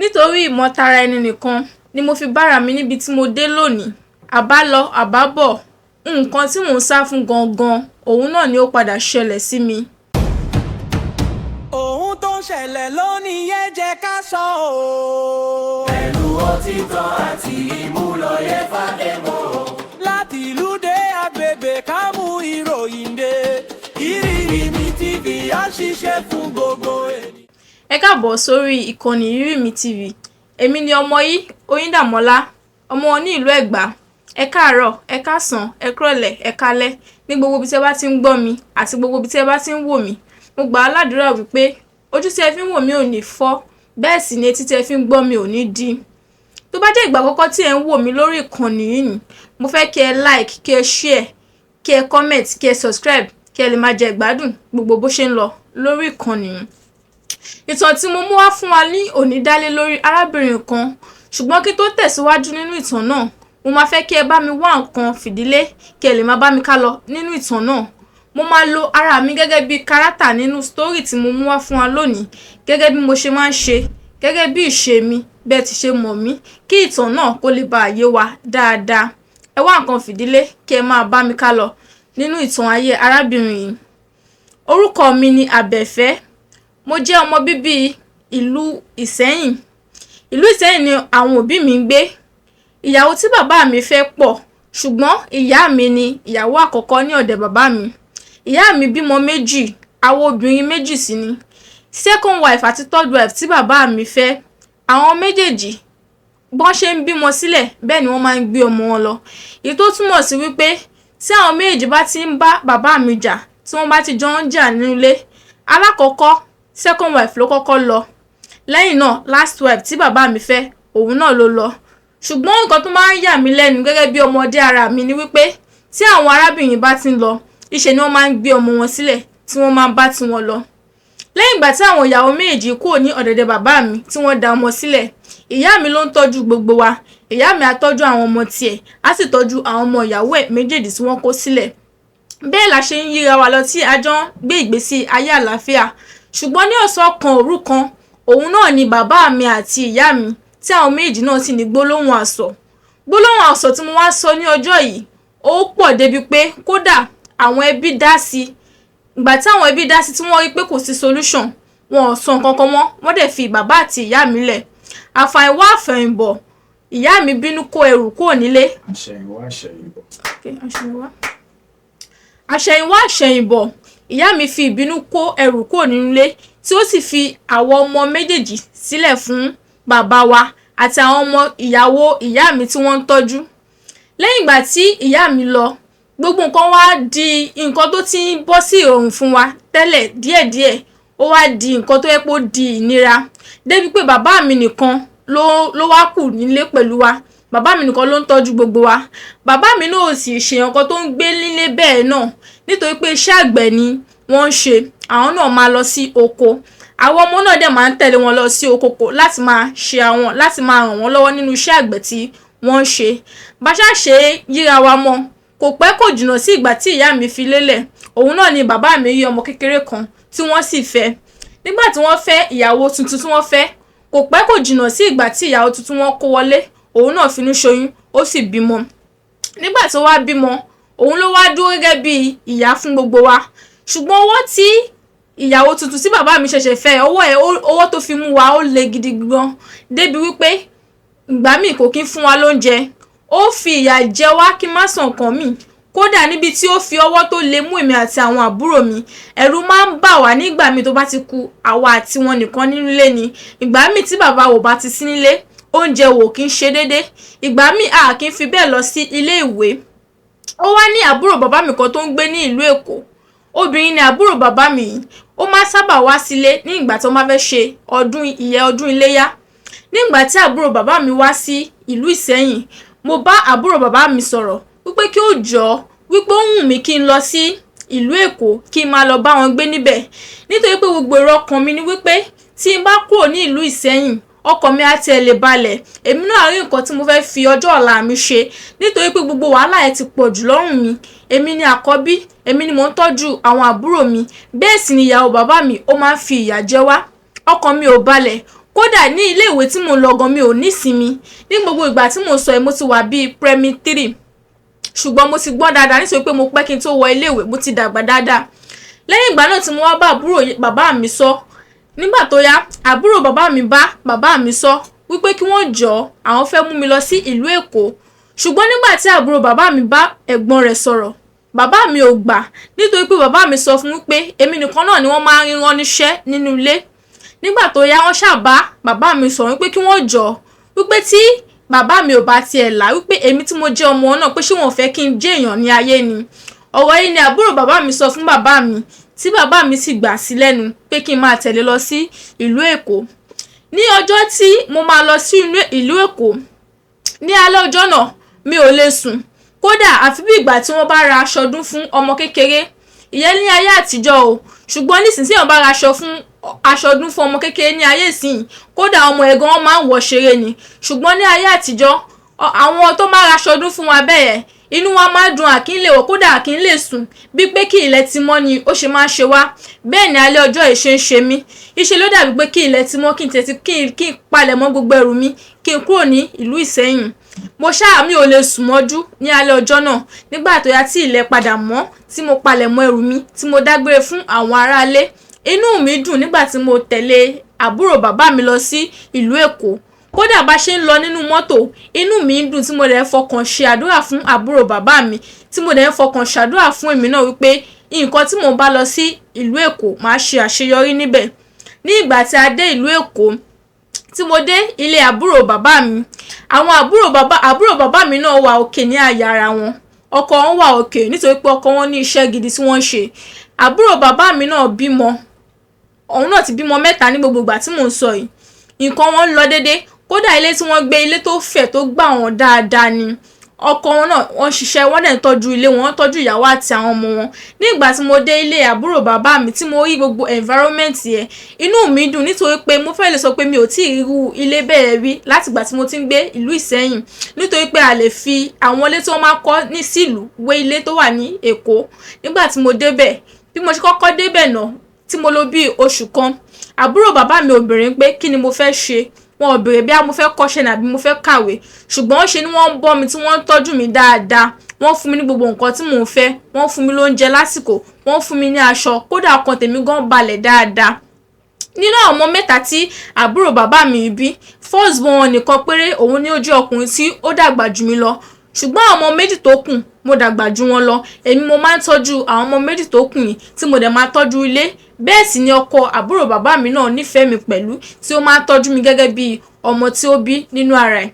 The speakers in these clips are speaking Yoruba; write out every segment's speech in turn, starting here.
nítorí ìmọ̀tara ẹni nìkan ni mo fi bára mi níbi tí mo dé lónìí. Àbálọ àbábọ̀, nǹkan tí mò ń sá fún gangan òun náà ni ó padà ṣẹlẹ̀ sí mi. Ohun tó ń ṣẹlẹ̀ lónìí yẹn jẹ́ ká sọ ọ́. Pẹ̀lú òtítọ́ àti ìmúlòyè fàdémọ́. Láti ìlú dé agbègbè ká mú ìròyìn dé. Ìrírí mi TV á ṣiṣẹ́ fún gbogbo ènìyàn. Ẹ káàbọ̀ sórí ìkànnì Ìrírí mi TV. Èmi ni ọmọ yìí Oyíndàmọ́lá, ọmọ ní ìlú Ẹ̀gbá. Ẹ káàárọ̀, ẹ káàsán, ẹ kúrọ̀lẹ́, ẹ kálẹ́ ní gbogbo ibi tí ẹ bá ti ń gbọ́ mi àti gbogbo ibi tí ẹ bá ti ń wò mí. Mo gbà á ládùúrà wípé ojú tí ẹ fi ń wò mí ò ní fọ́, bẹ́ẹ̀ sì ni etí tí ẹ fi ń gbọ́ mi ò ní dí. Tó bá jẹ́ ìgbà àkọ́kọ́ tí ẹ ń wò mí lórí ìkànnì yìí ni, mo fẹ́ kí ẹ like, kí ẹ share, kí ẹ comment, kí ẹ subscribe, kí ẹ lè máa jẹ ìgbádùn gbogbo bó ṣe ń lọ lórí ìkànnì yìí. Ìtàn tí mo mú wá fún wa ní òní dálé lórí arábìnrin kan, ṣùgbọ́n kí tó tẹ̀síwájú nínú ìtàn náà, mo máa fẹ́ kí ẹ bá mi wá nǹkan fìdílé kí ẹ lè máa bá mi ká lọ nínú ìtàn náà. Mo máa lo ara mi gẹ́gẹ́ bí kárátà nínú story tí mo mú wá fún wa lónìí, gẹ́gẹ́ bí mo ṣe máa ń ṣe, gẹ́gẹ́ bí ìṣe mi, bẹ́ẹ̀ ti ṣe mọ̀ mí, kí ìtàn náà kó lè bá yé wa dáadáa. Ẹ wá nǹkan fìdílé kí ẹ máa bá mi ká lọ nínú ìtàn ayé arábìnrin yìí. Orúkọ mi ni Àbẹ̀fẹ́. Mo jẹ́ ọmọ bíbí ìlú Ìsẹ́yìn. Ìlú Ìsẹ́yìn ni àwọn òbí mi ń gbé. Ìyàwó tí bàbá mi fẹ́ pọ̀, ṣùgbọ́n ìyá mi ni ìyàwó àkọ́kọ́ ní ọ̀dẹ̀ bàbá mi. Ìyá mi bímọ méjì, àwọn obìnrin méjì sì ni. Second wife àti third wife tí bàbá mi fẹ́, àwọn méjèèjì bọ́n ṣe ń bímọ sílẹ̀ bẹ́ẹ̀ ni wọ́n máa ń gbé ọmọ wọn lọ. Èyí tó túmọ̀ sí wípé tí àwọn méjèèjì bá ti ń bá bàbá mi jà, tí wọ́n bá ti jọ ń jà nínú ilé, alákọ̀ọ́kọ́ second wife ló kọ́kọ́ lọ. Lẹ́yìn náà last wife tí bàbá mi fẹ́, òun náà ló lọ. Ṣùgbọ́n nǹkan tó máa ń yà mí lẹ́nu gẹ́gẹ́ bí ọmọdé ara mi ni wípé tí àwọn arábìnrin bá ti ń lọ, ìṣe ni wọ́n máa ń gbé ọmọ wọn sílẹ̀ tí wọ́n máa ń bá tiwọn lọ. Lẹ́yìn ìgbà tí àwọn ìyàwó méjì kúrò ní ọ̀dẹ̀dẹ̀ bàbá mi tí wọ́n da ọmọ sílẹ̀, ìyá mi ló ń tọ́jú gbogbo wa. Ìyá mi á tọ́jú àwọn ọmọ tiẹ̀, á sì tọ́jú àwọn ọmọ ìyàwó ẹ̀ méjèèjì tí wọ́n kó sílẹ̀. Bẹ́ẹ̀ la ṣe ń yíra wa lọ tí a jọ ń gbé ìgbésí ayé àlàáfíà. Ṣùgbọ́n ní ọ̀sán kan òru kan, òun náà ni bàbá mi àti ìyá mi tí àwọn méjì náà sì ní gbólóhùn asọ̀. Gbólóhùn asọ̀ tí mo wá sọ ní ọjọ́ yìí ó pọ̀ débi pé kódà àwọn ẹbí dá sí. Ìgbà tí àwọn ẹbí dá sí tí wọ́n rí pé kò sí solution, wọn ò sọ nǹkan kan mọ́, wọ́n dẹ̀ fi bàbá àti ìyá mi lẹ̀. Àfàìwá àfẹ̀yìnbọ̀, ìyá mi bínú kó ẹrù kúrò nílé. Àṣẹ̀yìnwá àṣẹ̀yìnbọ̀, ìyá mi fi ìbínú kó ẹrù kúrò nílé tí ó sì fi àwọn ọmọ méjèèjì sílẹ̀ fún bàbá wa àti àwọn ọmọ ìyàwó ìyá mi tí wọ́n ń tọ́jú. Lẹ́yìn ìgbà tí ìyá mi lọ, gbogbo nǹkan wá di nǹkan tó ti ń bọ́ sí ìrọ̀rùn fún wa tẹ́lẹ̀ díẹ̀díẹ̀, ó wá di nǹkan tó yẹ pé ó di ìnira débi pé bàbá mi nìkan ló wá kù nílé pẹ̀lú wa. Bàbá mi nìkan ló ń tọ́jú gbogbo wa. Bàbá mi náà ò sì ṣe nǹkan tó ń gbé nílé bẹ́ẹ̀ náà nítorí pé iṣẹ́ àgbẹ̀ ni wọ́n ń ṣe. Àwọn náà máa lọ sí oko. Àwọn ọmọ náà dẹ̀ máa ń tẹ̀lé wọn lọ sí oko láti máa ràn wọ́n lọ́wọ́ nínú iṣẹ́ àgbẹ̀ tí wọ́n ń ṣe. Bá ṣá ṣe yíra wa mọ́, kò pẹ́ kò jìnnà sí ìgbà tí ìyá mi fi lélẹ̀. Òun náà ni bàbá mi rí ọmọ kékeré kan tí wọ́n sì fẹ́. Nígbà tí wọ́n fẹ́ ìyàwó tuntun tí wọ́n fẹ́, kò pẹ́ kò jìnnà sí ìgbà tí ìyàwó tuntun wọn kó wọlé, òun náà finú ṣoyún, ó sì bímọ. Nígbà tó wá bímọ, òun ló wá dúró gẹ́gẹ́ bí ìyá fún gbogbo wa. Ṣùgbọ́n owó tí ìyàwó tuntun tí bàbá mi ṣẹ̀ṣẹ̀ fẹ́, owó tó fi mú wa ó le gidi gan débi wípé ìgbà míì kò kí ń fún wa lóúnjẹ. Ó fi ìyà jẹ wá kí má sọ nǹkan míì. Kódà níbi tí ó fi ọwọ́ tó le mú èmi àti àwọn àbúrò mi, ẹ̀rù máa ń bà wá nígbà míì tó bá ti kù àwa àti wọn nìkan nínú ilé ni. Ìgbà míì tí bàbá wò bá ti sí nílé, oúnjẹ wò kí ń ṣe déédé. Ìgbà míì a kì í fi bẹ́ẹ̀ lọ sí ilé ìwé. Ó wá ní àbúrò bàbá mi kan tó ń gbé ní ìlú Èkó. Obìnrin ni àbúrò bàbá mi yìí. Ó máa sábà wá sílé ní ìgbà tí wọ́n bá fẹ́ ṣe ọdún iléyá. Nígbà tí àbúrò bàbá mi wá sí ìlú Ìsẹ́yìn, mo bá àbúrò bàbá mi sọ̀rọ̀ wípé kí ó jọ̀ọ́, wípé ó wù mí kí n lọ sí ìlú Èkó kí n máa lọ bá wọn gbé níbẹ̀. Nítorí pé gbogbo èrò ọkàn mi ni wípé tí n bá kúrò ní ìlú Ìsẹ́yìn, ọkàn mi á tiẹ̀ lè balẹ̀. Èmi náà rí nǹkan tí mo fẹ́ fi ọjọ́ ọ̀la mi ṣe nítorí pé gbogbo wàhálà ẹ̀ ti pọ̀ jù lọ́rùn mi. Èmi ni àkọ́bí, èmi ni mò ń tọ́jú àwọn àbúrò mi. Bẹ́ẹ̀ sì ni ìyàwó bàbá mi ó máa ń fi ìyà jẹ wá. Ọkàn mi ò balẹ̀. kódà ní ilé ìwé tí mo lọ gan mi ò ní ìsinmi ní gbogbo ìgbà tí mo sọ ẹ mo ti wà bíi primary 3 ṣùgbọ́n mo ti gbọ́n dáadáa nítorí pé mo pẹ́ kí n tó wọ ilé ìwé mo ti dàgbà dáadáa. Lẹ́yìn ìgbà náà tí mo wá bá àbúrò bàbá mi sọ, nígbà tó yá àbúrò bàbá mi bá bàbá mi sọ wípé kí wọ́n jọ̀ọ́ àwọn fẹ́ mú mi lọ sí ìlú Èkó. Ṣùgbọ́n nígbà tí àbúrò bàbá mi bá ẹ̀gbọ́n rẹ̀ sọ̀rọ̀, bàbá mi ò gbà nítorí pé bàbá mi sọ fún wípé èmi nìkan náà ni wọ́n máa ń rán níṣẹ́ nínú ilé. Nígbà tó yá wọ́n ṣàbá bàbá mi sọ wípé kí wọ́n jọ̀ọ́ wípé tí bàbá mi ò bá tiẹ̀ là wípé èmi tí mo jẹ́ ọmọ náà pé ṣé wọ́n fẹ́ kí n jẹ́ èèyàn ní ayé ni. Ọ̀rọ̀ yìí ni àbúrò bàbá mi sọ fún bàbá mi tí bàbá mi sì gbà sí lẹ́nu pé kí n máa tẹ̀lé lọ sí ìlú Èkó. Ní ọjọ́ tí mo máa lọ sí ìlú Èkó, ní alẹ́ ọjọ́ náà mi ò lè sùn, kódà àfi bí ìgbà tí wọ́n bá ra aṣọ ọdún fún ọmọ kékeré. Ìyẹn ní ayé àtijọ́ o, ṣùgbọ́n nísinsìnyí wọ́n bá ra aṣọ ọdún fún ọmọ kékeré ní ayé ìsìn, kódà ọmọ ẹ̀gàn wọn máa ń wọ̀ ṣeré ni. Ṣùgbọ́n ní ayé àtijọ́ àwọn tó máa ra aṣọ ọdún fún wa bẹ́ẹ̀ inú wa máa dùn, àkín lè wọ̀ kódà àkín lè sùn bí pé kí ilẹ̀ ti mọ́ ni ó ṣe máa ṣe wá. Bẹ́ẹ̀ ni alẹ́ ọjọ́ yìí ṣe ń ṣe mí, iṣẹ́ ló dàbí pé kí ilẹ̀ ti mọ́ kí n palẹ̀ mọ́ gbogbo ẹrù mi kí n kúrò ní ìlú Ìsẹ́yìn. Mo ṣáà mi ò lè sùn mọ́jú ní alẹ́ ọjọ́ náà. Nígbà tó yá tí ilẹ̀ padà mọ́ tí mo palẹ̀ mọ́ ẹrù mi tí mo dágbére fún àwọn aráalé, inú mi dùn nígbà tí mo tẹ̀lé àbúrò bàbá mi lọ sí ìlú Èkó. Kódà bá ṣe ń lọ nínú mọ́tò inú mi ń dùn tí mo dẹ̀ fọkàn ṣe àdúrà fún àbúrò bàbá mi tí mo dẹ̀ fọkàn ṣàdúrà fún èmi náà wípé nǹkan tí mo bá lọ sí ìlú Èkó máa ṣe àṣeyọrí níbẹ̀. Ní ìgbà tí a dé ìlú Èkó, tí mo dé ilé àbúrò bàbá mi, àwọn àbúrò bàbá mi náà wà òkè ní àyà ara wọn, ọkọ wọn wà òkè nítorí pé ọkọ wọn ní iṣẹ́ gidi tí wọ́n ṣe. Àbúrò bàbá mi náà bímọ, òun náà ti bímọ 3 ní gbogbo ìgbà tí mò ń sọ yìí. Nǹkan wọn ń lọ déédé, kódà ilé tí wọ́n gbé ilé tó fẹ̀ tó gbà wọ́n dáadáa ni. Ọkọ wọn náà wọ́n ṣiṣẹ́, wọ́n dẹ̀ ń tọ́jú ilé wọn, tọ́jú ìyàwó àti àwọn ọmọ wọn. Ní ìgbà tí mo dé ilé àbúrò bàbá mi tí mo rí gbogbo environment yẹn, inú mi dùn nítorí pé mo fẹ́ lè sọ pé mi ò tí ì rí irú ilé bẹ́ẹ̀ rí láti ìgbà tí mo ti ń gbé ìlú Ìsẹ́yìn, nítorí pé a lè fi àwọn ilé tí wọ́n máa kọ́ ní sílùú wé ilé tó wà ní Èkó. Nígbà tí mo débẹ̀, bí mo ṣe kọ́kọ́ débẹ̀ náà tí mo lò bí oṣù kan, àbúrò bàbá mi ò béèrè pé kí ni mo fẹ́ ṣe, wọn ò béèrè bí mo fẹ́ kọ́ṣẹ́ nàbí mo fẹ́ kàwé, ṣùgbọ́n ṣe ni wọ́n ń bọ́ mi tí wọ́n ń tọ́jú mi dáadáa. Wọ́n fún mi ní gbogbo nǹkan tí mò ń fẹ́, wọ́n fún mi lóúnjẹ lásìkò, wọ́n fún mi ní aṣọ, kódà ọkàn tèmi gan balẹ̀ dáadáa. Nínú àwọn ọmọ 3 tí àbúrò bàbá mi bí, first born nìkan péré òun ni ó jẹ́ ọkùnrin tí ó dàgbà jù mí lọ, ṣùgbọ́n àwọn ọmọ 2 tó kù mo dàgbà jù wọn lọ. Èmi mo máa ń tọ́jú àwọn ọmọ 2 tó kù yìí tí mo dẹ̀ máa tọ́jú ilé. Bẹ́ẹ̀ sì ni ọkọ àbúrò bàbá mi náà nífẹ̀ẹ́ mi pẹ̀lú tí ó máa ń tọ́jú mi gẹ́gẹ́ bí ọmọ tí ó bí nínú ara ẹ̀.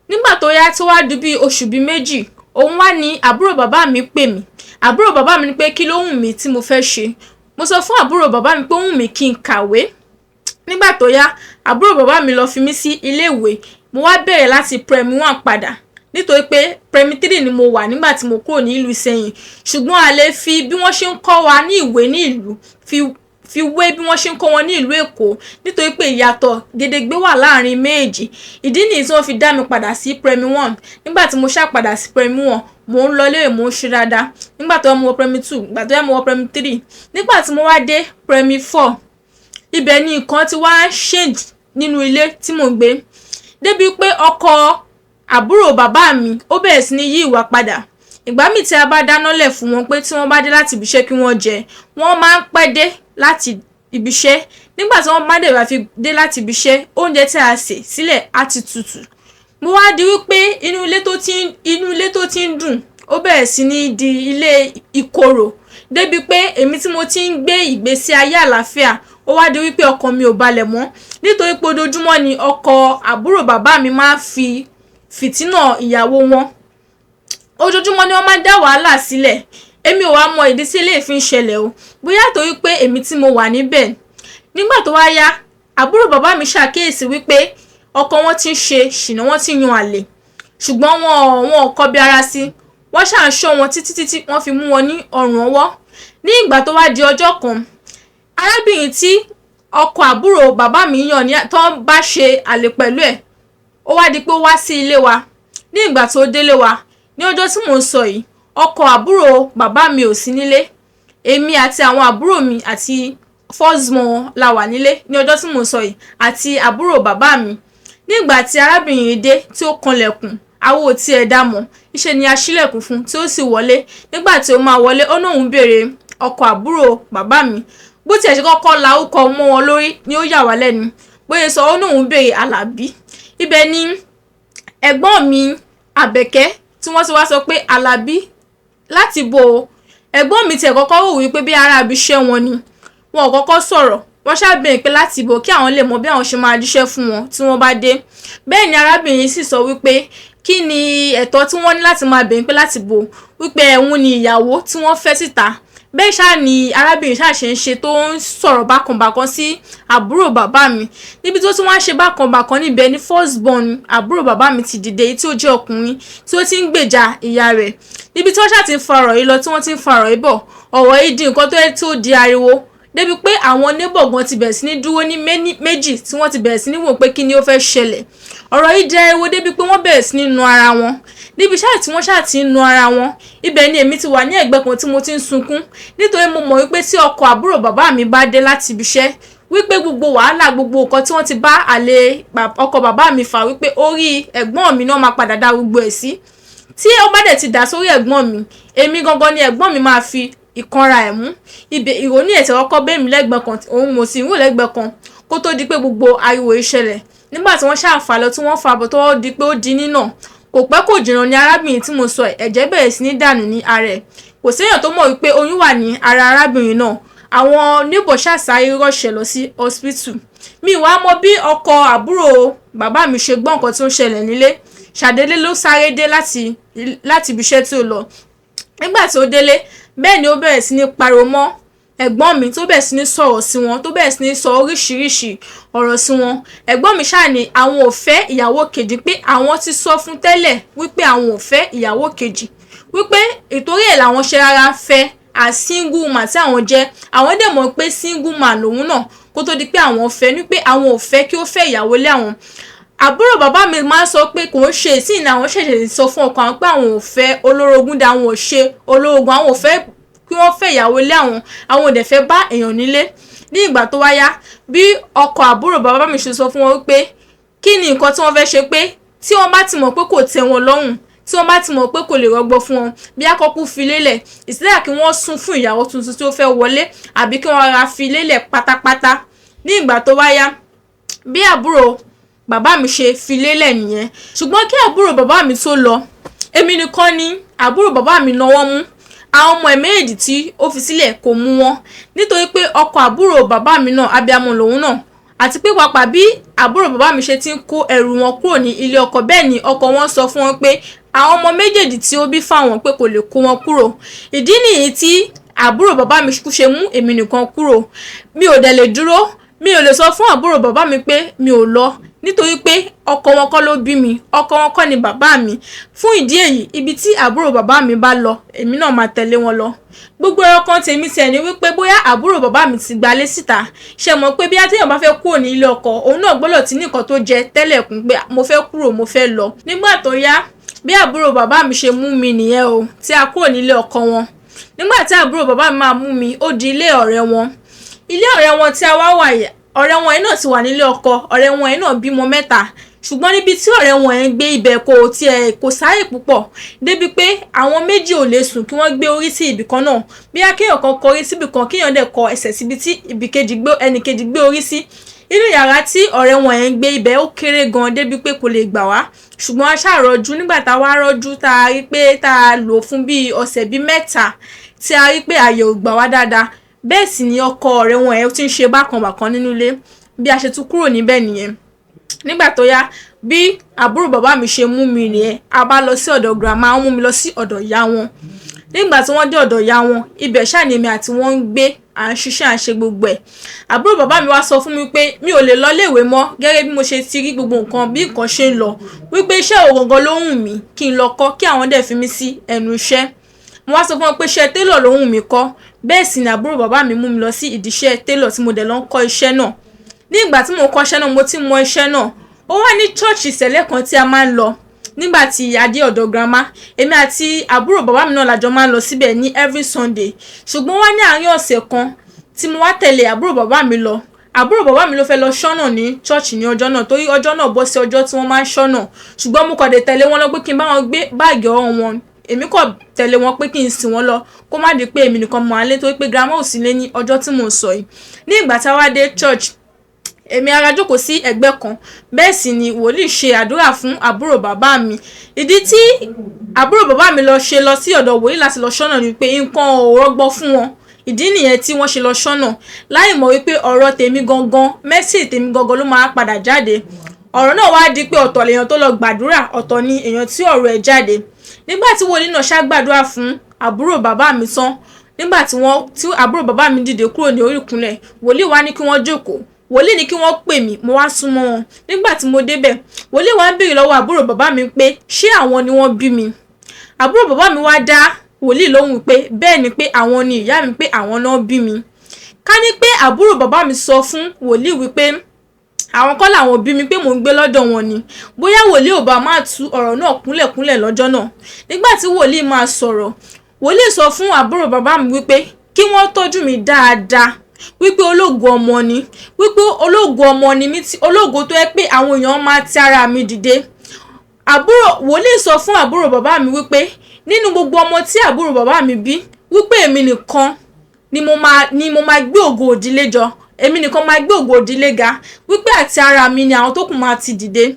Nígbà tó yá tí wá di bí oṣù bí 2, òun wá ní àbúrò bàbá mi pè mí. Àbúrò bàbá mi ní pé kí ló wù mí tí mo fẹ́ ṣe. Mo sọ fún àbúrò bàbá mi pé ó wù mí kí n kàwé. Nígbà tó yá àbúrò bàbá mi lọ fi mí sí ilé ìwé. Mo wá bẹ̀rẹ̀ láti primary 1 padà nítorí pé primary 3 ni mo wà nígbà tí mo kúrò ní ìlú Ìsẹ́yìn. Ṣùgbọ́n a lè fi bí wọ́n ṣe ń kọ́ wa ní ìwé ní ìlú fi wé bí wọ́n ṣe ń kọ́ wọn ní ìlú Èkó, nítorí pé ìyàtọ̀ gedegbe wà láàrin méjì. Ìdí nìyí tí wọ́n fi dá mi padà sí primary 1. Nígbà tí mo ṣá padà sí primary 1, mo ń lọ léèwé, mo ń ṣe dáadáa. Nígbà tó yá mo wọ primary 2, nígbà tó yá mo wọ primary 3. Nígbà tí mo wá dé primary 4, ibẹ̀ ni nǹkan ti wá change nínú ilé tí mò ń gbé. Débi pé ọkọ àbúrò bàbá mi ó bẹ̀rẹ̀ sí ní yí ìwà padà. Ìgbà míì tí a bá dáná lẹ̀ fún wọn pé tí wọ́n bá dé láti ibiṣẹ́ kí wọ́n jẹ, wọ́n máa ń pẹ́ dé láti ibiṣẹ́. Nígbà tí wọ́n bá dé bá fi dé láti ibiṣẹ́, oúnjẹ tí a sè sílẹ̀ á ti tutù. Mo wá di wípé inú ilé tó ti ń dùn ó bẹ̀rẹ̀ sí ní di ilé ìkorò. Débi pé èmi tí mo ti ń gbé ìgbésí ayé àlàáfíà ó wá di wípé ọkàn mi ò balẹ̀ mọ́, nítorí pé ojoojúmọ́ ni ọkọ àbúrò bàbá mi máa ń fi fìtínà ìyàwó wọn. Ojoojúmọ́ ni wọ́n máa ń dá wàhálà sílẹ̀. Èmi ò wá mọ ìdí tí eléyìí fi ń ṣẹlẹ̀ o, bóyá torí pé èmi tí mo wà níbẹ̀. Nígbà tó wá yá àbúrò bàbá mi ṣàkíyèsí wípé ọkọ wọn ti ń ṣe ṣìnà, wọ́n ti ń yan àlè, ṣùgbọ́n wọn ò kọbi ara sí. Wọ́n ṣà ń ṣọ́ wọn títí wọ́n fi mú wọn ní ọrùn ọwọ́. Ní ìgbà tó wá di ọjọ́ kan, arábìnrin tí ọkọ àbúrò bàbá mi yàn ní tó ń bá ṣe àlè pẹ̀lú ẹ̀, ó wá di pé ó wá sí ilé wa. Ní ìgbà tó délé wa ní ọjọ́ tí mò ń sọ yìí, ọkọ àbúrò bàbá mi ò sí nílé. Èmi àti àwọn àbúrò mi àti firstborn la wà nílé ní ọjọ́ tí mo sọ yìí àti àbúrò bàbá mi. Nígbà tí arábìnrin yìí dé tí ó kanlẹ̀kùn, àwo tí ẹ dá mọ̀, iṣẹ́ ni a ṣílẹ̀kùn fún tí ó sì wọlé. Nígbà tí ó máa wọlé, ó náà ń béèrè ọkọ àbúrò bàbá mi. Bó tiẹ̀ ṣe kọ́kọ́ la orúkọ mọ́ wọn lórí ni ó yà wá lẹ́nu. Bóyá sọ ó náà ń béèrè Àlàbí. Ibẹ̀ ni ẹ̀gbọ́n mi Àbẹ̀kẹ́ tí wọ́n ti wá sọ pé Àlàbí láti bo ẹ̀gbọ́n mi tiẹ̀ kọ́kọ́ wò wípé bí ara ibi iṣẹ́ wọn ni. Wọn ò kọ́kọ́ sọ̀rọ̀. Wọ́n ṣàbẹ̀rẹ̀ pé láti bo kí àwọn lè mọ bí àwọn ṣe máa jíṣẹ́ fún wọn tí wọ́n bá dé. Bẹ́ẹ̀ ni arábìnrin sì sọ wípé kí ni ẹ̀tọ́ tí wọ́n ní láti máa bẹ̀rẹ̀ pé láti bo wípé ẹ̀hún ni ìyàwó tí wọ́n fẹ́ síta. Bẹ́ẹ̀ ṣáà ni arábìnrin ṣáà ṣe ń ṣe tó ń sọ̀rọ̀ bákanbákan sí àbúrò bàbá mi. Níbi tó tún wá ṣe bákanbákan níbẹ̀ ni firstborn àbúrò bàbá mi ti dìde tí ó jẹ́ ọkùnrin tí ó ti ń gbèjà ìyá rẹ̀. Níbi tí wọ́n ṣáà ti ń fa ọ̀rọ̀ yìí lọ tí wọ́n ti ń fa ọ̀rọ̀ yìí bọ̀, ọ̀rọ̀ yìí di nǹkan tó di ariwo. Débi pé àwọn neighbor gan ti bẹ̀rẹ̀ sí ní dúró ní méjì tí wọ́n ti bẹ̀rẹ̀ sí ní wò pé kí ni ó fẹ́ ṣẹlẹ̀. Ọ̀rọ̀ yìí di ariwo débi pé wọ́n bẹ̀rẹ̀ sí ní nu ara wọn. Níbi ṣáà tí wọ́n ṣáà ti ń nu ara wọn, ibẹ̀ ni èmi ti wà ní ẹ̀gbẹ́ kan tí mo ti ń sunkún nítorí mo mọ̀ wípé tí ọkọ àbúrò bàbá mi bá dé láti ibi iṣẹ́ wípé gbogbo wàhálà gbogbo nǹkan tí wọ́n ti bá àlè ọkọ bàbá mi fà wípé orí ẹ̀gbọ́n mi náà máa padà dá gbogbo ẹ̀ sí. Tí ó bá dẹ̀ ti dà sórí ẹ̀gbọ́n mi, èmi gangan ni ẹ̀gbọ́n mi máa fi ìkanra ẹ̀ mú. Ibẹ̀ ìrònú ẹ̀ tí kọ́kọ́ bẹ́ mi lẹ́gbẹ̀ẹ́ kan, òun mo sì ń wò lẹ́gbẹ̀ẹ́ kan kó tó di pé gbogbo ariwo ìṣẹ̀lẹ̀. Nígbà tí wọ́n ṣàǹfà lọ tí wọ́n fa bọ̀ tó di pé ó di nínà, kò pẹ́ kò jìnnà ni arábìnrin tí mo sọ ẹ̀jẹ̀ bẹ̀rẹ̀ sí ní dànù ní ara ẹ̀. Kò séèyàn tó mọ̀ wípé oyún wà ní ara arábìnrin náà. Àwọn neighbor ṣàṣàyè rọ̀ṣẹ̀ lọ sí hospital. Mi wá mọ̀ bí ọkọ àbúrò bàbá mi ṣe gbọ́ nǹkan tí ó ń ṣẹlẹ̀ nílé. Ṣàdédé ló sáré dé láti ibi iṣẹ́ tí ó lọ. Nígbà tí ó délé, bẹ́ẹ̀ ni ó bẹ̀rẹ̀ sí ní pariwo mọ́ ẹ̀gbọ́n mi tó bẹ̀rẹ̀ sí ní sọ̀rọ̀ sí wọn, tó bẹ̀rẹ̀ sí ní sọ oríṣiríṣi ọ̀rọ̀ sí wọn. Ẹ̀gbọ́n mi ṣáà ní àwọn ò fẹ́ ìyàwó kejì, pé àwọn ti sọ fún tẹ́lẹ̀ wípé àwọn ò fẹ́ ìyàwó kejì, wípé ìtorí ẹ̀ làwọn ṣe rárá fẹ́ a single man tí àwọn jẹ́. Àwọn dẹ̀ mọ̀ pé single man lòun náà kó tó di pé àwọn fẹ́, ní pé àwọn ò fẹ́ kí ó fẹ́ ìyàwó lé àwọn. Àbúrò bàbá mi máa ń sọ pé kò ń ṣe ìsìn àwọn ṣẹ̀ṣẹ̀ sọ fún ọkọ àwọn pé àwọn ò fẹ́ olórogún dá, àwọn ò ṣe olórogún, àwọn ò fẹ́ kí wọ́n fẹ́ ìyàwó lé àwọn ò dẹ̀ fẹ́ bá èèyàn nílé. Ní ìgbà tó wáyá, bí ọkọ àbúrò bàbá mi ṣe sọ fún wọn wípé kí ni nǹkan tí wọ́n fẹ́ ṣe, pé tí wọ́n bá ti mọ̀ pé kò tẹ́ wọn lọ́rùn, tí wọ́n bá ti mọ̀ pé kò lè rọgbọ fún wọn, bí àkọ́kú fi lélẹ̀ ìsílẹ̀ kí wọ́n sún fún ìyàwó tuntun tí ó fẹ́ wọlé, àbí kí wọ́n ra fi lélẹ̀ pátápátá. Ní ìgbà tó wáyá, bí àbúrò bàbá mi ṣe fi lélẹ̀ nìyẹn. Ṣùgbọ́n kí àbúrò bàbá mi tó lọ, èmi nìkan ni àbúrò bàbá mi náwó mú. Àwọn ọmọ ẹ̀ méjèèjì tí ó fi sílẹ̀ kò mú wọn, nítorí pé ọkọ àbúrò bàbá mi náà abiyamọ lòun náà, àti pé pàápàá bí àbúrò bàbá mi ṣe ti ń kó ẹrù wọn kúrò ní ilé ọkọ, bẹ́ẹ̀ ni ọkọ wọn sọ fún wọn pé àwọn ọmọ méjèèjì tí ó bí fáwọn pé kò lè kó wọn kúrò. Ìdí nìyí tí àbúrò bàbá mi ṣe mú èmi nìkan kúrò. Mi ò dẹ̀ lè dúró, mi ò lè sọ fún àbúrò bàbá mi pé mi ò lọ, nítorí pé ọkọ wọn kọ́ ló bí mi, ọkọ wọn kọ́ ni bàbá mi. Fún ìdí èyí, ibi tí àbúrò bàbá mi bá lọ, èmi náà máa tẹ̀lé wọn lọ. Gbogbo ẹ̀rọ kan tèmi tiẹ̀ ní wípé bóyá àbúrò bàbá mi ti gbalé síta, ṣe mọ̀ pé bí àtẹ̀yàn bá fẹ́ kúrò ní ilé ọkọ, òun náà gbọ́dọ̀ ti ní nǹkan tó jẹ tẹ́lẹ̀ kún pé mo fẹ́ kúrò, mo fẹ́ lọ. Nígbà tó yá, bí àbúrò bàbá mi ṣe mú mi nìyẹn o, tí a kúrò nílé ọkọ wọn. Nígbà tí àbúrò bàbá mi máa mú mi, ó di ilé ọ̀rẹ́ wọn. Ilé ọ̀rẹ́ wọn tí a wá wà yìí, ọ̀rẹ́ wọn yìí náà ti wà nílé ọkọ, ọ̀rẹ́ wọn yìí náà bímọ 3. Ṣùgbọ́n níbi tí ọ̀rẹ́ wọn yẹn gbé, ibẹ̀ kò sáyè púpọ̀, débi pé àwọn méjì ò lè sùn kí wọ́n gbé orí sí ibì kan náà. Bí akéèyàn kan kọrí síbì kan, kéèyàn dẹ̀ kọ ẹsẹ̀ síbi tí ẹnì kejì gbé orí sí. Inú yàrá tí ọ̀rẹ́ wọn yẹn gbé, ibẹ̀ ó kéré gan débi pé kò lè gbà wá. Ṣùgbọ́n a ṣàrọ̀jú. Nígbà tá a wá rọ́jú, tá a rí pé tá a lò fún bí ọ̀sẹ̀ bí 3, tí a rí pé àyè ò gbà wá dáadáa. Bẹ́ẹ̀ sì ni ọkọ ọ̀rẹ́ wọn yẹn ti ń ṣe bákan nínú ilé. Bí a ṣe tún kúrò níbẹ̀ nìyẹn. Nígbà tó yá, bí àbúrò bàbá mi ṣe mú mi nìyẹn, a bá lọ sí ọ̀dọ̀ grandma, wọ́n mú mi lọ sí ọ̀dọ̀ ìyá wọn. Nígbà tí wọ́n dé ọ̀dọ̀ ìyá wọn, ibẹ̀ ṣáà ni èmi àti wọ́n ń gbé, à ń ṣiṣẹ́, à ń ṣe gbogbo ẹ̀. Àbúrò bàbá mi wá sọ fún mi pé mi ò lè lọ léèwé mọ́, gẹ́gẹ́ bí mo ṣe ti rí gbogbo nǹkan bí nǹkan ṣe ń lọ, wípé iṣẹ́ òwò gangan ló wù mí kí n lọ kọ́, kí àwọn dẹ̀ fi mí sí ẹnu iṣẹ́. Mo wá sọ fún wọn pé iṣẹ́ tailor ló wù mí kọ́. Bẹ́ẹ̀ sì ni àbúrò bàbá mi mú mi lọ sí ìdíṣẹ́ tailor tí mo dẹ̀ lọ ń kọ́ iṣẹ́ náà. Ní ìgbà tí mo kọ́ iṣẹ́ náà, mo ti mọ iṣẹ́ náà. Ó wà ní church ìṣẹ̀lẹ̀ kan tí a máa ń lọ. Nígbà tí a dé ọ̀dọ̀ grandma, èmi àti àbúrò bàbá mi náà làjọ máa ń lọ síbẹ̀ ní every Sunday. Ṣùgbọ́n wá ní àárín ọ̀sẹ̀ kan, tí mo wá tẹ̀lé àbúrò bàbá mi lọ. Àbúrò bàbá mi ló fẹ́ lọ ṣọ́nà ní church ní ọjọ́ náà torí ọjọ́ náà bọ́ sí ọjọ́ tí wọ́n máa ń ṣọ́nà, ṣùgbọ́n mo kàn dé tẹ̀lé wọn lọ pé kí n bá wọn gbé báàgì ọwọ́ wọn. Èmi kò tẹ̀lé wọn pé kí n sìn wọn lọ kó má di pé èmi nìkan mọ̀ alẹ́ torí pé grandma ò sí lé ní ọjọ́ tí mò ń sọ yìí. Ní ìgbà tá a wá dé church, èmi ara jókòó sí ẹ̀gbẹ́ kan, bẹ́ẹ̀ sì ni wòlíì ṣe àdúrà fún àbúrò bàbá mi. Ìdí tí àbúrò bàbá mi lọ sí ọ̀dọ̀ wòlíì láti lọ ṣọ́nà ni pé nǹkan ò rọgbọ fún wọn. Ìdí nìyẹn tí wọ́n ṣe lọ ṣọ́nà láì mọ̀ wípé ọ̀rọ̀ tèmi gangan, mẹ́sì tèmi gangan ló máa padà jáde. Ọ̀rọ̀ náà wá di pé ọ̀tọ̀ lèèyàn tó lọ gbàdúrà, ọ̀tọ̀ ni èèyàn tí ọ̀rọ̀ ẹ̀ jáde. Nígbà tí wòlíì náà ṣàgbàdúrà fún àbúrò bàbá mi tán, nígbà tí àbúrò bàbá mi dìde kúrò ní orí ìkúnlẹ̀, wòlíì wá ní kí wọ́n jókòó. Wòlíì ní kí wọ́n pè mí, mo wá súnmọ́ wọn. Nígbà tí mo débẹ̀, wòlíì wá béèrè lọ́wọ́ àbúrò bàbá mi pé ṣé àwọn ni wọ́n bí mi. Àbúrò bàbá mi wá dá wòlíì lóhùn pé bẹ́ẹ̀ ni pé àwọn ni ìyá mi, pé àwọn náà bí mi. Ká ní pé àbúrò bàbá mi sọ fún wòlíì wípé àwọn kọ́ làwọn bí mi, pé mò ń gbé lọ́dọ̀ wọn ni, bóyá wòlíì ò bá máa tú ọ̀rọ̀ náà kúnlẹ̀kúnlẹ̀ lọ́jọ́ náà. Nígbà tí wòlíì máa sọ̀rọ̀, wòlíì sọ fún àbúrò bàbá mi wípé kí wọ́n tọ́jú mi dáadáa, wípé ológo ọmọ ni, wípé ológo ọmọ ni mí, ológo tó yẹ pé àwọn èèyàn máa ti ara mi dìde. Wòlíì sọ fún àbúrò bàbá mi wípé nínú gbogbo ọmọ tí àbúrò bàbá mi bí, wípé èmi nìkan ni mo máa gbé ògo òdílé jọ, èmi nìkan máa gbé ògo òdílé ga, wípé àti ara mi ni àwọn tó kù máa ti dìde.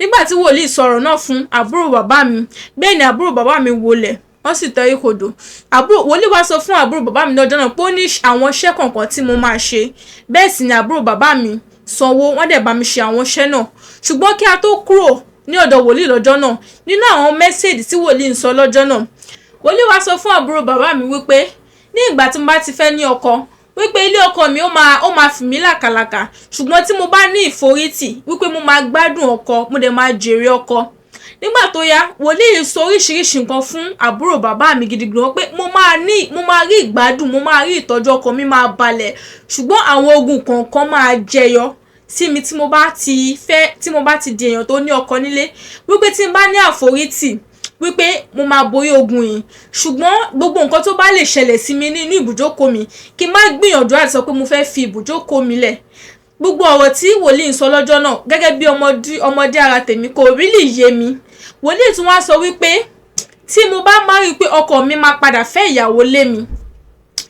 Nígbà tí wòlíì sọ̀rọ̀ náà fún àbúrò bàbá mi, bẹ́ẹ̀ ni àbúrò bàbá mi wólẹ̀, wọ́n sì tẹrí kodò. Wòlíì wá sọ fún àbúrò bàbá mi lọ́jọ́ náà pé ó ní àwọn iṣẹ́ kọ̀ọ̀kan tí mo máa ṣe. Bẹ́ẹ̀ sì ni àbúrò bàbá mi sanwó, wọ́n dẹ̀ bá mi ṣe àwọn iṣẹ́ náà. Ṣùgbọ́n kí a tó kúrò ní ọ̀dọ̀ wòlíì lọ́jọ́ náà, nínú àwọn mẹ́sẹ̀jì tí wòlíì ń sọ lọ́jọ́ náà, wòlíì wá sọ fún àbúrò bàbá mi wípé ní ìgbà tí mo bá ti fẹ́ ní ọkọ, wípé ilé ọkọ mi ó máa fi mí làkàlàkà, ṣùgbọ́n tí mo bá ní ìforítì wípé mo máa gbádùn ọkọ, mo dẹ̀ máa jèrè ọkọ. Nígbà tó yá, wòlíì sọ oríṣiríṣi nǹkan fún àbúrò bàbá mi gidi gan pé mo máa rí ìgbádùn, mo máa rí ìtọ́jú ọkọ mi máa balẹ̀, ṣùgbọ́n àwọn ogun kọ̀ọ̀kan máa jẹyọ sí mi tí mo bá ti di èèyàn tó ní ọkọ nílé, wípé tí n bá ní àforítì wípé mo máa borí ogun yìí, ṣùgbọ́n gbogbo nǹkan tó bá lè ṣẹlẹ̀ sí mi nínú ibùjókòó mi, kí n má gbìyànjú àti sọ pé mo fẹ́ fi ibùjókòó mi lẹ̀. Gbogbo ọ̀rọ̀ tí wòlíì ń sọ lọ́jọ́ náà gẹ́gẹ́ bí ọmọdé ara tèmi kò really yé mi. Wòlíì tún wá sọ wípé tí mo bá máa rí pé ọkọ mi máa padà fẹ́ ìyàwó lé mi.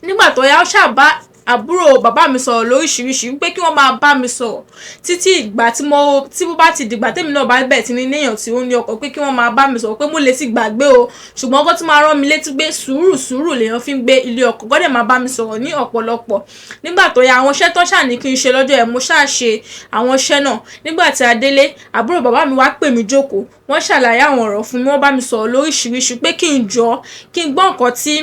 Nígbà tó yá, ó ṣàbá àbúrò bàbá mi sọ̀rọ̀ lóríṣiríṣi wípé kí wọ́n máa bá mi sọ̀rọ̀ títí ìgbà tí mo bá ti dìgbà tèmi náà bá bẹ̀rẹ̀ sí ní èèyàn tí ó ní ọkọ, pé kí wọ́n máa bá mi sọ̀rọ̀ pé mo lè ti gbàgbé o, ṣùgbọ́n ọkọ tí máa rán mi létí pé sùúrù lèèyàn fi ń gbé ilé ọkọ, gọ́dẹ̀ máa bá mi sọ̀rọ̀ ní ọ̀pọ̀lọpọ̀. Nígbà tó yá, àwọn iṣẹ́ tó ṣà ní kí n ṣe lọ́jọ́ ẹ̀ mo ṣáà ṣe àwọn iṣẹ́ náà. Nígbà tí a délé, àbúrò bàbá mi wá pè mí jókòó, wọ́n ṣàlàyé àwọn ọ̀rọ̀ fún mi, wọ́n bá mi sọ̀rọ̀ lóríṣiríṣi pé kí n jọ kí n gbọ́ nǹkan tí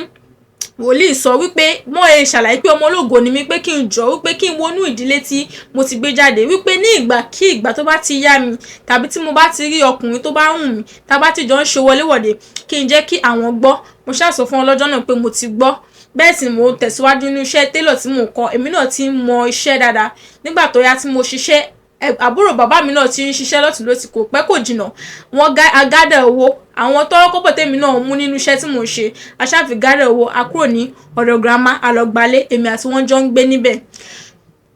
wòlíì sọ, wípé mo ṣàlàyé pé ọmọ ológo ni mí, pé kí n jọ wípé kí n wọnú ìdílé tí mo ti gbé jáde, wípé ní ìgbà tó bá ti yá mi tàbí tí mo bá ti rí ọkùnrin tó bá wù mí tá bá ti jọ ń ṣe wọléwọ̀de kí n jẹ́ kí àwọn gbọ́. Mo ṣàsọ fún wọn lọ́jọ́ náà pé mo ti gbọ́. Bẹ́ẹ̀ sì mo tẹ̀síwájú nínú iṣẹ́ télọ̀ tí mò ń kọ́, èmi náà ti ń mọ iṣẹ́ dáadáa. Nígbà tó yá tí mo ṣiṣẹ́, àbúrò bàbá mi náà ti ń ṣiṣẹ́ lọ́tùlọ́tì, kò pẹ́ kò jìnnà wọ́n agádà owó, àwọn tọ́rọ́ kọ́bọ̀ tèmi náà mú nínú iṣẹ́ tí mò ń ṣe, aṣáfi gádà owó, a kúrò ní ọ̀dọ̀ girama alọ́gbalé, èmi àti wọ́n jọ ń gbé níbẹ̀.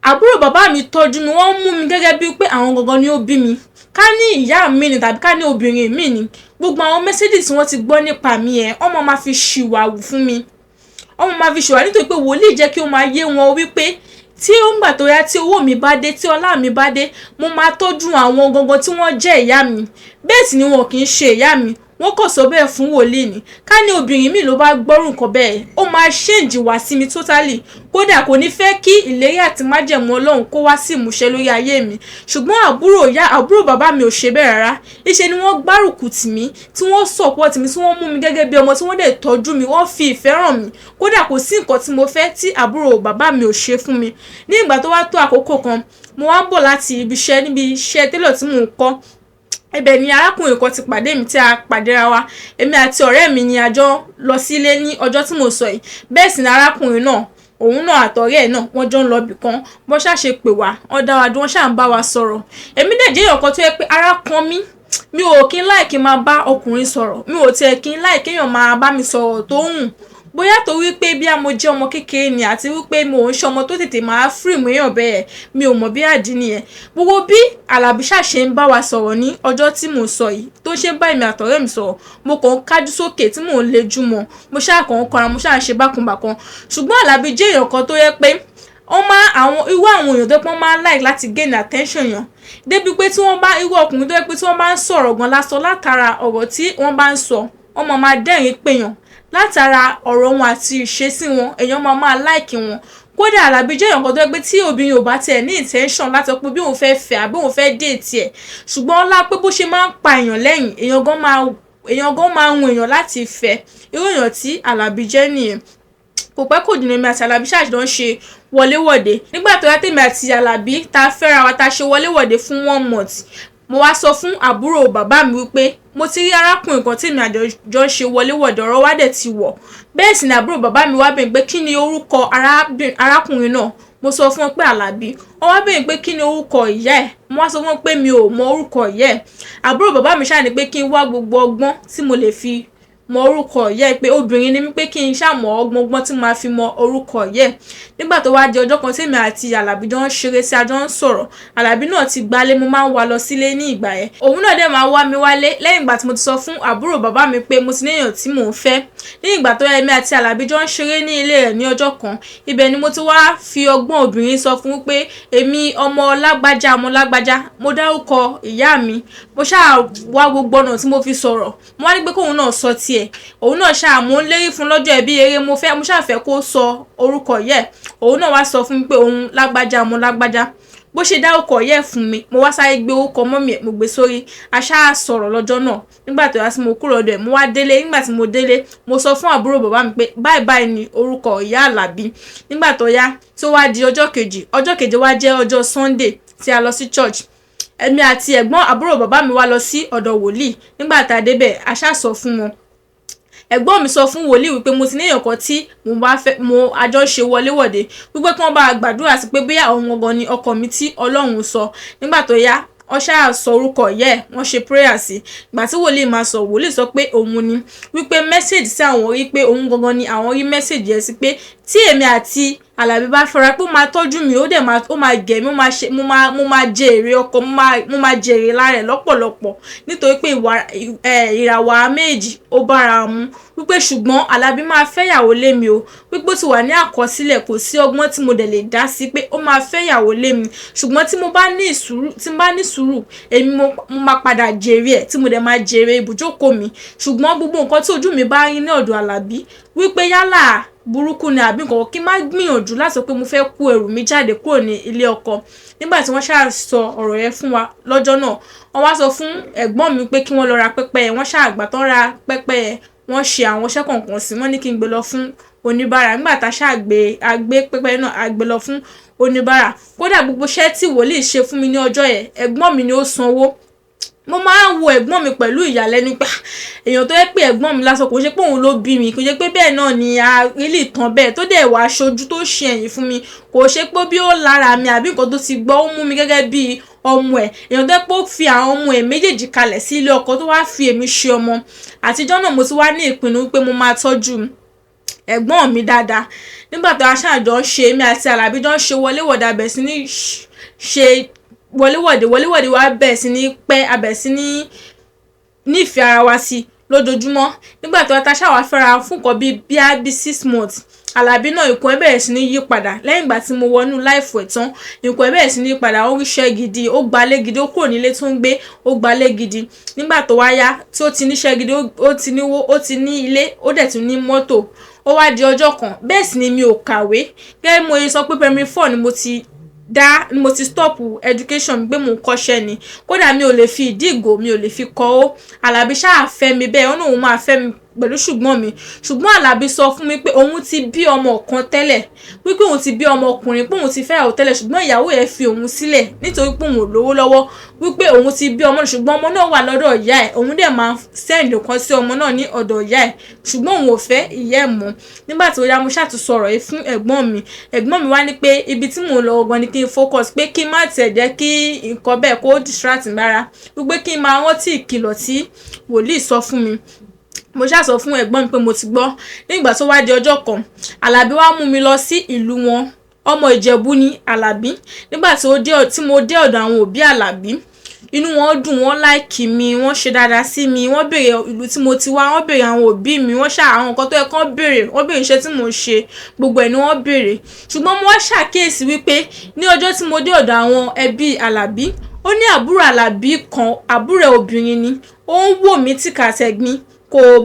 Àbúrò bàbá mi tọ́jú mi, wọ́n mú mi gẹ́gẹ́ bíi pé àwọn gangan ni ó bí mi. Ká ní ìyá mi ni tàbí ká ní obìnrin mi ni, gbogbo àwọn mẹ́sẹ́jì tí wọ́n ti gbọ́ nípa mi ẹ̀, ọmọ máa fi ṣìwàwù fún mi, ọmọ máa fi ṣìwà nítorí pé wòlíì jẹ́ kí ó máa yé wọn wípé tí ó ń gbà tó yá tí owó mi bá dé, tí ọlá mi bá dé, mo máa tọ́jú àwọn gangan tí wọ́n jẹ́ ìyá mi. Bẹ́ẹ̀ sì ni wọn kì í ṣe ìyá mi, wọ́n kò sọ bẹ́ẹ̀ fún wòlíì ni. Ká ní obìnrin mi ló bá gbọ́rùn nǹkan bẹ́ẹ̀, ó máa change wá sí mi totally, kódà kò ní fẹ́ kí ìlérí àti májẹ̀mú Ọlọ́run kó wá sí ìmúṣẹ lórí ayé mi. Ṣùgbọ́n àbúrò bàbá mi ò ṣe bẹ́ẹ̀ rárá. Ìṣe ni wọ́n gbárùkù tì mí, tí wọ́n support mi, tí wọ́n mú mi gẹ́gẹ́ bí ọmọ, tí wọ́n dẹ̀ tọ́jú mi, wọ́n fi ìfẹ́ hàn mi, kódà kò sí nǹkan tí mo fẹ́ tí àbúrò bàbá mi ò ṣe fún mi. Ní ìgbà tó wá tó àkókò kan, mo wá ń bọ̀ láti níbi iṣẹ́ télọ̀ tí mò ń kọ́. Ibẹ̀ ni arákùnrin kan ti pàdé mi tí a pàdé ra wa. Èmi àti ọ̀rẹ́ mi ni a jọ lọ sílé ní ọjọ́ tí mo sọ yìí. Bẹ́ẹ̀ sì ni arákùnrin náà, òun náà àtọ̀rẹ́ ẹ̀ náà wọ́n jọ ń lọ bìkan. Bó ṣàṣe pè wá, wọ́n dá wa dúró, wọ́n ṣà ń bá wa sọ̀rọ̀. Èmi dẹ̀ jẹ́ èèyàn kan tó yẹ pé ara kan mi, mi ò kí ń like máa bá ọkùnrin sọ̀rọ̀, mi ò tiẹ̀ kí ń like èèyàn máa bá mi sọ̀rọ̀ tó hùn. bóyá torí pé bí mo jẹ́ ọmọ kékeré ni àti wípé mo ń ṣe ọmọ tó tètè máa free mú èèyàn bẹ́ẹ̀ mi ò mọ̀ bí àdí nìyẹn. Gbogbo bí Àlàbí ṣe ń bá wa sọ̀rọ̀ ní ọjọ́ tí mo sọ yìí tó ṣe ń bá èmi àtọ̀rẹ́ mi sọ̀rọ̀ mo kàn ń kájú sókè tí mò ń lejú mọ́ mo ṣáà kàn ń kọra mo ṣáà ń ṣe bákanbàkan. Ṣùgbọ́n Àlàbí jẹ́ èèyàn kan tó yẹ pé àwọn èèyàn tó pọ́n máa like láti gain attention yàn débi pé tí wọ́n bá irú ọkùnrin tó yẹ pé tí wọ́n bá ń sọ̀rọ̀ gan lásán látara ọ̀rọ̀ tí wọ́n bá ń sọ wọ́n máa dẹ́rìn péyàn látara ọ̀rọ̀ wọn àti ìṣesí wọn èèyàn máa like wọn. Kódà Àlàbí jẹ́ èèyàn kan tó yẹ pé tí obìnrin ò bá tiẹ̀ ní intention láti pé bí òun fẹ́ fẹ́ àbí òun fẹ́ date ẹ̀ ṣùgbọ́n ọlá pé bó ṣe máa ń pa èèyàn lẹ́yìn èèyàn gan máa ń wù èèyàn láti fẹ́ irú èèyàn tí Àlàbí jẹ́ nìyẹn. Kò pẹ́ kò jìnnà èmi àti Àlàbí ṣàjọ ń ṣe wọléwọ̀de nígbà tó yá tèmi àti Àlàbí ta fẹ́ra wa ta ṣe wọléwọ̀de fún 1 month. Mo wá sọ fún àbúrò bàbá mi wípé mo ti rí arákùnrin kan tèmi àjọ ṣe wọléwọ̀de ọ̀rọ̀ wa dẹ̀ ti wọ̀. Bẹ́ẹ̀ sì ni àbúrò bàbá mi wá bèèrè pé kí ni orúkọ arákùnrin náà. Mo sọ fún wọn pé Àlàbí. Wọ́n wá bèèrè pé kí ni orúkọ ìyá ẹ̀. Mo wá sọ fún wọn pé mi ò mọ orúkọ ìyá ẹ̀. Àbúrò bàbá mi ṣáà ní pé kí n wá gbogbo ọgbọ́n tí mo lè fi mọ orúkọ ìyá ẹ̀ pé obìnrin ni mí pé kí n ṣàmọ ọgbọ́n tí máa fi mọ orúkọ ìyá ẹ̀. Nígbà tó wá di ọjọ́ kan tèmi àti Àlàbí jọ ń ṣeré sí àjọ ń sọ̀rọ̀ Àlàbí náà ti gbálé mo máa ń wá lọ sílé ní ìgbà yẹn òun náà dẹ̀ máa wá mi wálé lẹ́yìn ìgbà tí mo ti sọ fún àbúrò bàbá mi pé mo ti ní èèyàn tí mò ń fẹ́. Ní ìgbà tó yá èmi àti Àlàbí jọ ń ṣeré ní ilé rẹ̀ ní ọjọ́ kan ibẹ̀ ni mo ti wá fi ọgbọ́n obìnrin sọ fún pé èmi ọmọ lágbájá mo dárúkọ ìyá mi mo ṣáà wá gbogbo ọ̀nà tí mo fi sọ̀rọ̀ mo wá ní pé kóun náà sọ tiẹ̀ òun náà ṣáà mo ń lérí fún lọ́jọ́ ẹbí eré mo ṣáà fẹ́ kó sọ orúkọ yẹ òun náà wá sọ fún mi pé òun lágbájá bó ṣe dárúkọ yẹ fún mi mo wá sáré gbé orúkọ mọ́mì ẹ̀ mo gbé sórí a ṣáà sọ̀rọ̀ lọ́jọ́ náà nígbà tó yá sí mo kúrò ọ̀dọ̀ ẹ̀ mo wá délé nígbà tí mo délé mo sọ fún àbúrò bàbá mi pé báyìí ni orúkọ ìyá Àlàbí. Nígbà tó yá tí ó wá di ọjọ́ kejì wá jẹ́ ọjọ́ Sunday tí a lọ sí church èmi àti ẹ̀gbọ́n àbúrò bàbá mi wá lọ sí ọ̀dọ̀ wòlíì nígbà tá a débẹ̀ a ṣáà sọ fún wọn ẹ̀gbọ́n mi sọ fún wòlíì wípé mo ti ní èèyàn kan tí mo àjọ ṣe wọléwọ̀de wípé kí wọ́n bá gbàdúrà sí pé bóyá àwọn gangan ni ọkọ mi tí Ọlọ́run sọ. Nígbà tó yá wọ́n ṣáà sọ orúkọ ìyá ẹ̀ wọ́n ṣe prayer sí ìgbà tí wòlíì máa sọ wòlíì sọ pé òun ni wípé message sí àwọn rí pé òun gangan ni àwọn rí message yẹn sí pé tí èmi àti Àlàbí bá fẹ́ra pé ó máa tọ́jú mi ó máa gẹ̀ mí mo máa jẹ èrè ọkọ mo máa jẹ èrè lára ẹ̀ lọ́pọ̀lọpọ̀ nítorí pé ìràwọ̀ méjì ó bára mu wípé ṣùgbọ́n Àlàbí máa fẹ́yàwó lé mi o wípé ó ti wà ní àkọsílẹ̀ kò sí ọgbọ́n tí mo dẹ̀ lè dá sí pé ó máa fẹ́yàwó lé mi ṣùgbọ́n tí mo bá ní sùúrù èmi mo máa padà jèrè ẹ̀ tí mo dẹ̀ máa jèrè ibùjókòó mi ṣùgbọ́n gbogbo nǹkan tí ojú mi bá rí ní ọ̀dọ̀ Àlàbí wípé yálà burúkú ni àbí nǹkan kí má gbìyànjú láti sọ pé mo fẹ́ kó ẹrù mi jáde kúrò ní ilé ọkọ. Nígbà tí wọ́n ṣáà sọ ọ̀rọ̀ yẹn fún wa lọ́jọ́ náà wọ́n wá sọ fún ẹ̀gbọ́n mi pé kí wọ́n lọ ra pẹ́pẹ́yẹ wọ́n ṣáà gbà tán ra pẹ́pẹ́yẹ wọ́n ṣe àwọn iṣẹ́ kọ̀ọ̀kan sí wọ́n ní kí n gbé lọ fún oníbàárà nígbà tá a ṣáà gbé pẹ́pẹ́yẹ náà a gbé lọ fún oníbàárà. Kódà gbogbo iṣẹ́ tí wòlíì ṣe fún mi ní ọjọ́ yẹn ẹ̀gbọ́n mi ni ó sanwó. Mo máa ń wo ẹ̀gbọ́n mi pẹ̀lú ìyàlẹ́nu pé èèyàn tó yẹ pé ẹ̀gbọ́n mi lásán kò ṣe pé òun ló bí mi kò ṣe pé bẹ́ẹ̀ náà ni a rí tán bẹ́ẹ̀ tó dẹ̀ wá aṣojú tó ṣe ẹ̀yìn fún mi kò ṣe pé bí ó lára mi àbí nǹkan tó ti gbọ́ ó mú mi gẹ́gẹ́ bí ọmọ ẹ̀ èèyàn tó yẹ pé ó fi àwọn ọmọ ẹ̀ méjèèjì kalẹ̀ sí ilé ọkọ tó wá fi èmi ṣe ọmọ. Àtijọ́ náà mo ti wá ní ìpinnu wípé mo máa tọ́jú ẹ̀gbọ́n mi dáadáa. Nígbà tó aṣáájọ ṣe èmi àti Àlàbí jọ ń ṣe wọléwọ̀de abẹ̀ sí ní ṣe wọléwọ̀de wa bẹ̀ sí ní pẹ́ abẹ̀ sí ní nífẹ̀ẹ́ ara wa sí lójoojúmọ́. Nígbà tó ta ṣáà wá fẹ́ra fún nǹkan bí 6 months Àlàbí náà ikùn ẹ̀ bẹ̀rẹ̀ sí ní yí padà lẹ́yìn ìgbà tí mo wọnú láìfù ẹ̀ tán ikùn ẹ̀ bẹ̀rẹ̀ sí ní yí padà ó ríṣẹ́ gidi ó gbalé gidi ó kúrò nílé tó ń gbé ó gbalé gidi. Nígbà tó wá yá tí ó ti níṣẹ́ gidi ó ti níwó ó ti ní ilé ó dẹ̀ tún ní mọ́tò ó wá di ọjọ́ kan bẹ́ẹ̀ sì ni mi ò kàwé gẹ́gẹ́ mo sọ pé primary 4 ni mo ti stop education gbé mo kọ́ṣẹ́ ni kódà mi ò lè fi ìdí ìgò mi ò lè fi kọ́ ó. Àlàbí ṣáà fẹ́ mi bẹ́ẹ̀ ọ̀nà òun máa fẹ́ mi pẹ̀lú ṣùgbọ́n Àlàbí sọ fún mi pé òun ti bí ọmọ kan tẹ́lẹ̀ wípé òun ti bí ọmọ ọkùnrin pé òun ti fẹ́yàwó tẹ́lẹ̀ ṣùgbọ́n ìyàwó ẹ̀ fi òun sílẹ̀ nítorí pé òun ò lówó lọ́wọ́ wípé òun ti bí ọmọ ṣùgbọ́n ọmọ náà wà lọ́dọ̀ ìyá ẹ̀ òun dẹ̀ máa send kan sí ọmọ náà ní ọ̀dọ̀ ìyá ẹ̀ ṣùgbọ́n òun ò fẹ́ ìyá ẹ̀ mọ́. Nígbà tí ó yá mo ṣàtúnṣe ọ̀rọ̀ yìí fún ẹ̀gbọ́n mi wá ní pé ibi tí mò ń lọ gan ni kí n focus pé kí n má tiẹ̀ jẹ́ kí nǹkan bẹ́ẹ̀ kó distract mi rárá wípé kí n máa rántí ìkìlọ̀ tí wòlíì sọ fún mi mo ṣáà sọ fún ẹ̀gbọ́n mi pé mo ti gbọ́. Nígbà tó wá di ọjọ́ kan, Àlàbí wá mú mi lọ sí ìlú wọn. Ọmọ Ìjẹ̀bú ni Àlàbí. Nígbà tí mo dé ọ̀dọ̀ àwọn òbí Àlàbí, inú wọn dùn, wọ́n like mi, wọ́n ṣe dáadáa sí mi, wọ́n béèrè ìlú tí mo ti wá, wọ́n béèrè àwọn òbí mi, wọ́n àwọn nǹkan tó yẹ kán béèrè, wọ́n béèrè iṣẹ́ tí mo ń ṣe, gbogbo ẹ̀ ni wọ́n béèrè. Ṣùgbọ́n mo wá ṣàkíyèsí wípé ní ọjọ́ tí mo dé ọ̀dọ̀ àwọn ẹbí Àlàbí, ó ní àbúrò Àlàbí kan, àbúrò obìnrin ni, ó ń wò mí tìkàtẹ̀gbin.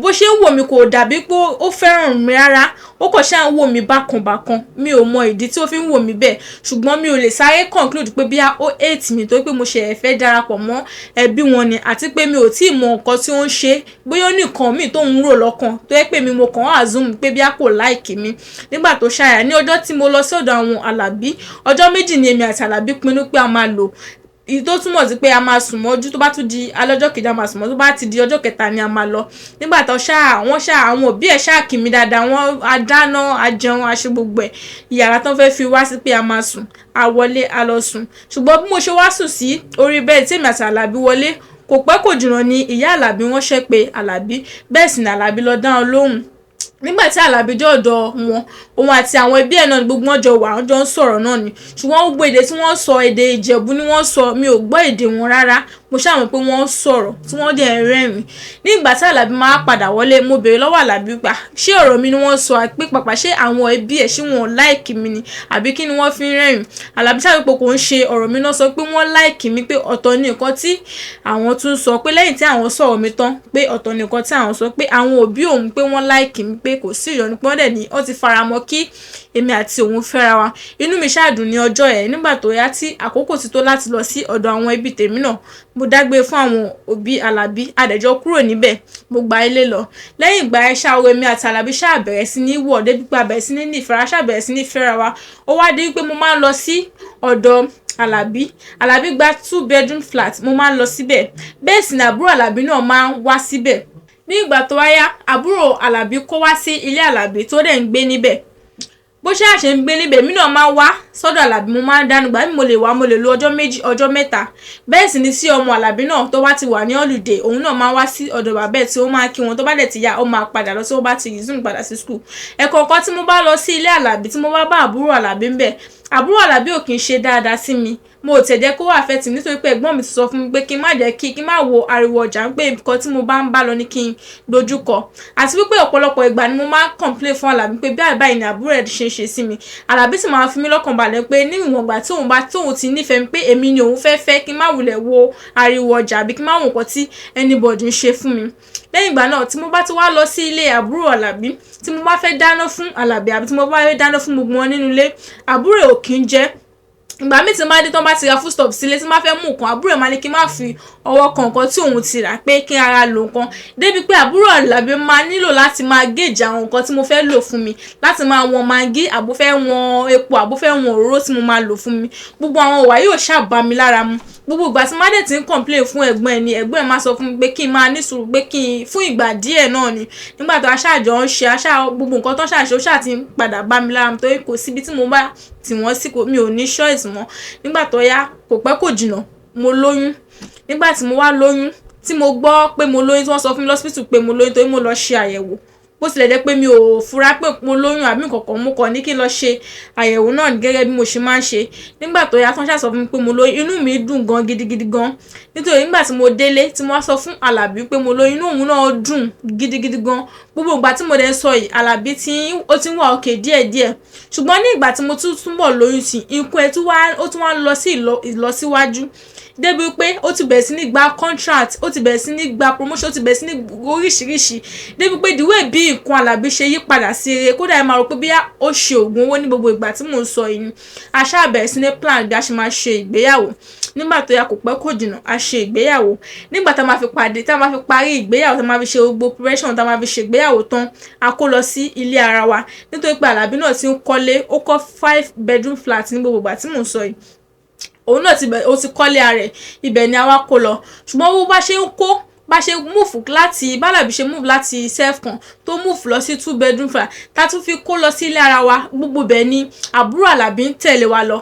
Bó ṣe ń wò mí kò dàbí pé ó fẹ́ràn mi rárá, ó kàn ṣáà ń wò mí bákan. Mi ò mọ ìdí tí ó fi ń wò mí bẹ́ẹ̀, ṣùgbọ́n mi ò lè sáré conclude pé bí ó hate mi torí pé mo ṣe fẹ́ darapọ̀ mọ́ ẹbí wọn ni, àti pé mi ò tí ì mọ nǹkan tí ó ń ṣe, bóyá ó ní nǹkan míì tó ń rò lọ́kàn tó yẹ pé mo kàn assume pé bí kò like mi. Nígbà tó ṣáyà ní ọjọ́ tí mo lọ sí ọ̀dọ̀ àwọn Àlàbí, ọjọ́ méjì ni èmi àti Àlàbí pinnu pé a máa lò, tó túmọ̀ sí pé a máa sùn mọ́jú, tó bá tún di alọ́jọ́ kejì a máa sùn mọ́, tó bá ti di ọjọ́ kẹta ni a máa lọ. Nígbà tó àwọn òbí ẹ̀ ṣáà kí mi dáadáa, wọ́n á dáná, á jẹun, á ṣe gbogbo ẹ̀. Ìyàrá tán fẹ́ fi wá sí pé a máa sùn, a wọlé, a lọ sùn. Ṣùgbọ́n bí mo ṣe wá sùn sí orí bẹ́ẹ̀ tí èmi àti Àlàbí wọlé, kò pẹ́ kò jìnnà ni ìyá Àlàbí wọ́n ṣẹ́ pé Àlàbí, bẹ́ẹ̀ sì ni Àlàbí lọ dá wọn lóhùn. Nígbà tí Àlàbí dé ọ̀dọ̀ wọn, òun àti àwọn ẹbí ẹ̀ náà ni gbogbo wọn jọ wà, wọ́n jọ ń sọ̀rọ̀ náà ni. Ṣùgbọ́n gbogbo èdè tí wọ́n sọ, èdè Ìjẹ̀bú ni wọ́n sọ, mi ò gbọ́ èdè wọn rárá. Mo ṣáà mọ̀ pé wọ́n sọ̀rọ̀ tí wọ́n dẹ̀ rẹ́rìn. Nígbà tí Àlàbí máa padà wọlé, mo béèrè lọ́wọ́ Àlàbí pé ṣé ọ̀rọ̀ mi ni wọ́n sọ, pé pàpà ṣé àwọn ẹbí ẹ̀ ṣé wọn like mi ni àbí kí ni wọ́n fi ń rẹ́rìn. Àlàbí ṣáà wípé kò ń ṣe ọ̀rọ̀ mi náà sọ pé wọ́n like mi, pé ọ̀tọ̀ ni nǹkan tí àwọn tún sọ, pé lẹ́yìn tí àwọn sọ̀rọ̀ mi tán pé ọ̀tọ̀ ni nǹkan tí àwọn sọ, pé àwọn òbí òun pé wọ́n like mi, pé kò sí ìyọnu, pé wọ́n dẹ̀ ní wọ́n ti faramọ́ kí èmi àti òun fẹ́ra wa. Inú mi ṣáà dùn ní ọjọ́ ẹ̀. Nígbà tó yá tí àkókò ti tó láti lọ sí ọ̀dọ̀ àwọn ẹbí tèmi náà, mo dágbé fún àwọn òbí Àlàbí, a dẹ̀ jọ kúrò níbẹ̀, mo gba ilé lọ. Lẹ́yìn ìgbà ẹ̀ ṣáà èmi àti Àlàbí ṣáà bẹ̀rẹ̀ sí ní wọ̀, débi pé a bẹ̀rẹ̀ sí ní nífẹ̀ẹ́, ṣáà bẹ̀rẹ̀ sí ní fẹ́ra wa. Ó wá dé wípé mo máa ń lọ sí ọ̀dọ̀ Àlàbí. Àlàbí gba 2 bedroom flat, mo máa ń lọ síbẹ̀. Bẹ́ẹ̀ sì ni àbúrò Àlàbí náà máa ń wá síbẹ̀. Ní ìgbà tó wá yá, àbúrò Àlàbí kó wá sí ilé Àlàbí tó dẹ̀ ń gbé níbẹ̀. Bó ṣe àṣẹ ń gbé níbẹ̀, mi náà máa ń wá sọ́dọ̀ Àlàbí, mo máa ń dánú gbà mí, mo lè lo ọjọ́ 2 ọjọ́ 3. Bẹ́ẹ̀ sì ni sí ọmọ Àlàbí náà tó bá ti wà ní holiday, òun náà máa wá sí ọ̀dọ̀ bàbá ẹ̀ tí ó máa kí wọn, tó bá dẹ̀ ti yá ó máa padà lọ tí ó bá ti resume padà sí school. Ẹ̀kọ̀ọ̀kan tí mo bá lọ sí ilé Àlàbí, tí mo bá àbúrò Àlàbí ń bẹ̀, àbúrò Àlàbí ò kì í ṣe dáadáa sí mi. Mo tẹ̀ jẹ́ kó wà affect mi nítorí pé ẹ̀gbọ́n mi ti sọ fún mi pé kí n má jẹ́ kí n má wo ariwo ọjà, pé nǹkan tí mo bá ń bá lọ ní kí n dojúkọ. Àti wípé ọ̀pọ̀lọpọ̀ ìgbà ni mo máa ń complain fún Àlàbí pé báyìí ni àbúrò ẹ̀ ṣe sí mi. Àlàbí sì máa ń fi mí lọ́kàn balẹ̀ pé ní ìwọ̀n ìgbà tóun ti nífẹ̀ẹ́ mi, pé èmi ni òun fẹ́ kí n má wulẹ̀ wo ariwo ọjà àbí kí n má wo nǹkan tí anybody ń ṣe fún mi. Lẹ́yìn ìgbà náà tí mo bá ti wá lọ sí ilé àbúrò Àlàbí, tí mo bá fẹ́ dáná fún Àlàbí àbí tí mo bá fẹ́ dáná fún gbogbo wọn nínú ilé, àbúrò ò kí ń jẹ. Ìgbà mi tí máa dé tán bá ti ra foodstuff sílé, tí máa fẹ́ mú nǹkan, àbúrò máa ní kí n má fi ọwọ́ kan nǹkan tí òun ti rà, pé kí ara lo nǹkan. Débi pé àbúrò Àlàbí máa nílò láti máa gauge àwọn nǹkan tí mo fẹ́ lò fún mi, láti máa wọn magí, àbó fẹ́ wọn epo, àbó fẹ́ wọn òróró tí mo máa lò fún mi. Gbogbo àwọn ìwà yóò ṣáà bá mi lára mu. Gbogbo ìgbà tí máa dẹ̀ ti ń complain fún ẹ̀gbọ́n ẹ̀ ni ẹ̀gbọ́n ẹ̀ máa sọ fún mi pé kí n máa ní sùúrù, pé fún ìgbà díẹ̀ náà ni. Nígbà tó aṣáàjọ ń ṣe gbogbo nǹkan tó ṣàṣe, ó ṣáà ti ń padà bá mi lára mu torí kò síbi tí mo bá tì wọ́n sí, mi ò ní choice mọ́. Nígbà tó yá, kò pẹ́ kò jìnnà, mo lóyún. Nígbà tí mo wá lóyún, tí mo gbọ́ pé mo lóyún, tí wọ́n sọ fún mi lọ́sípítù pé mo lóyún torí mo lọ ṣe àyẹ̀wò. Bó tilẹ̀ jẹ́ pé mi ò fura pé mo lóyún àbí nǹkan, mo kàn ní kí n lọ ṣe àyẹ̀wò náà gẹ́gẹ́ bí mo ṣe máa ń ṣe. Nígbà tó yá tán ṣá sọ fún mi pé mo lóyún, inú mi dùn gan gidigidi gan. Nítorí nígbà tí mo délé, tí mo wá sọ fún Àlàbí pé mo lóyún, inú òun náà dùn gidigidi gan. Gbogbo ìgbà tí mo dẹ̀ sọ yìí, Àlàbí ó ti ń wà òkè díẹ̀díẹ̀. Ṣùgbọ́n ní ìgbà tí mo túnbọ̀ lóyún sí, ikú ẹ̀ ó tún wá lọ sí ìlọsíwájú. Débi pé ó ti bẹ̀rẹ̀ sí ní gba contract, ó ti bẹ̀rẹ̀ sí ní gba promotion, ó ti bẹ̀rẹ̀ sí ní oríṣiríṣi. Débi pé the way bí nǹkan Àlàbí ṣe yí padà sí rere, kódà ẹ máa rò pé bí ó ṣe òògùn owó ní gbogbo ìgbà tí mò ń sọ yìí. A ṣáà bẹ̀rẹ̀ sí ní plan bí a ṣe máa ṣe ìgbéyàwó. Nígbà tó yá kò pẹ́ kò jìnnà, a ṣe ìgbéyàwó. Nígbà tá a máa fi parí ìgbéyàwó, tá a máa fi ṣe gbogbo preparation, tá a máa fi ṣe ìgbéyàwó tán, a kó lọ sí ilé ara wa. Nítorí pé Àlàbí náà ti ń kọ́lé, ó kọ́ 5 bedroom flat ní gbogbo ìgbà tí mò ń sọ yìí. Òun náà ti kọ́lé ara rẹ̀, ibẹ̀ ni a wá kó lọ. Ṣùgbọ́n bó bá ṣe ń kó, bá ṣe move láti Àlàbí ṣe move láti self kan tó move lọ sí 2 bedroom flat, tá tún fi kó lọ sí ilé ara wa, gbogbo bẹ̀ ni àbúrò Àlàbí ń tẹ̀lé wa lọ.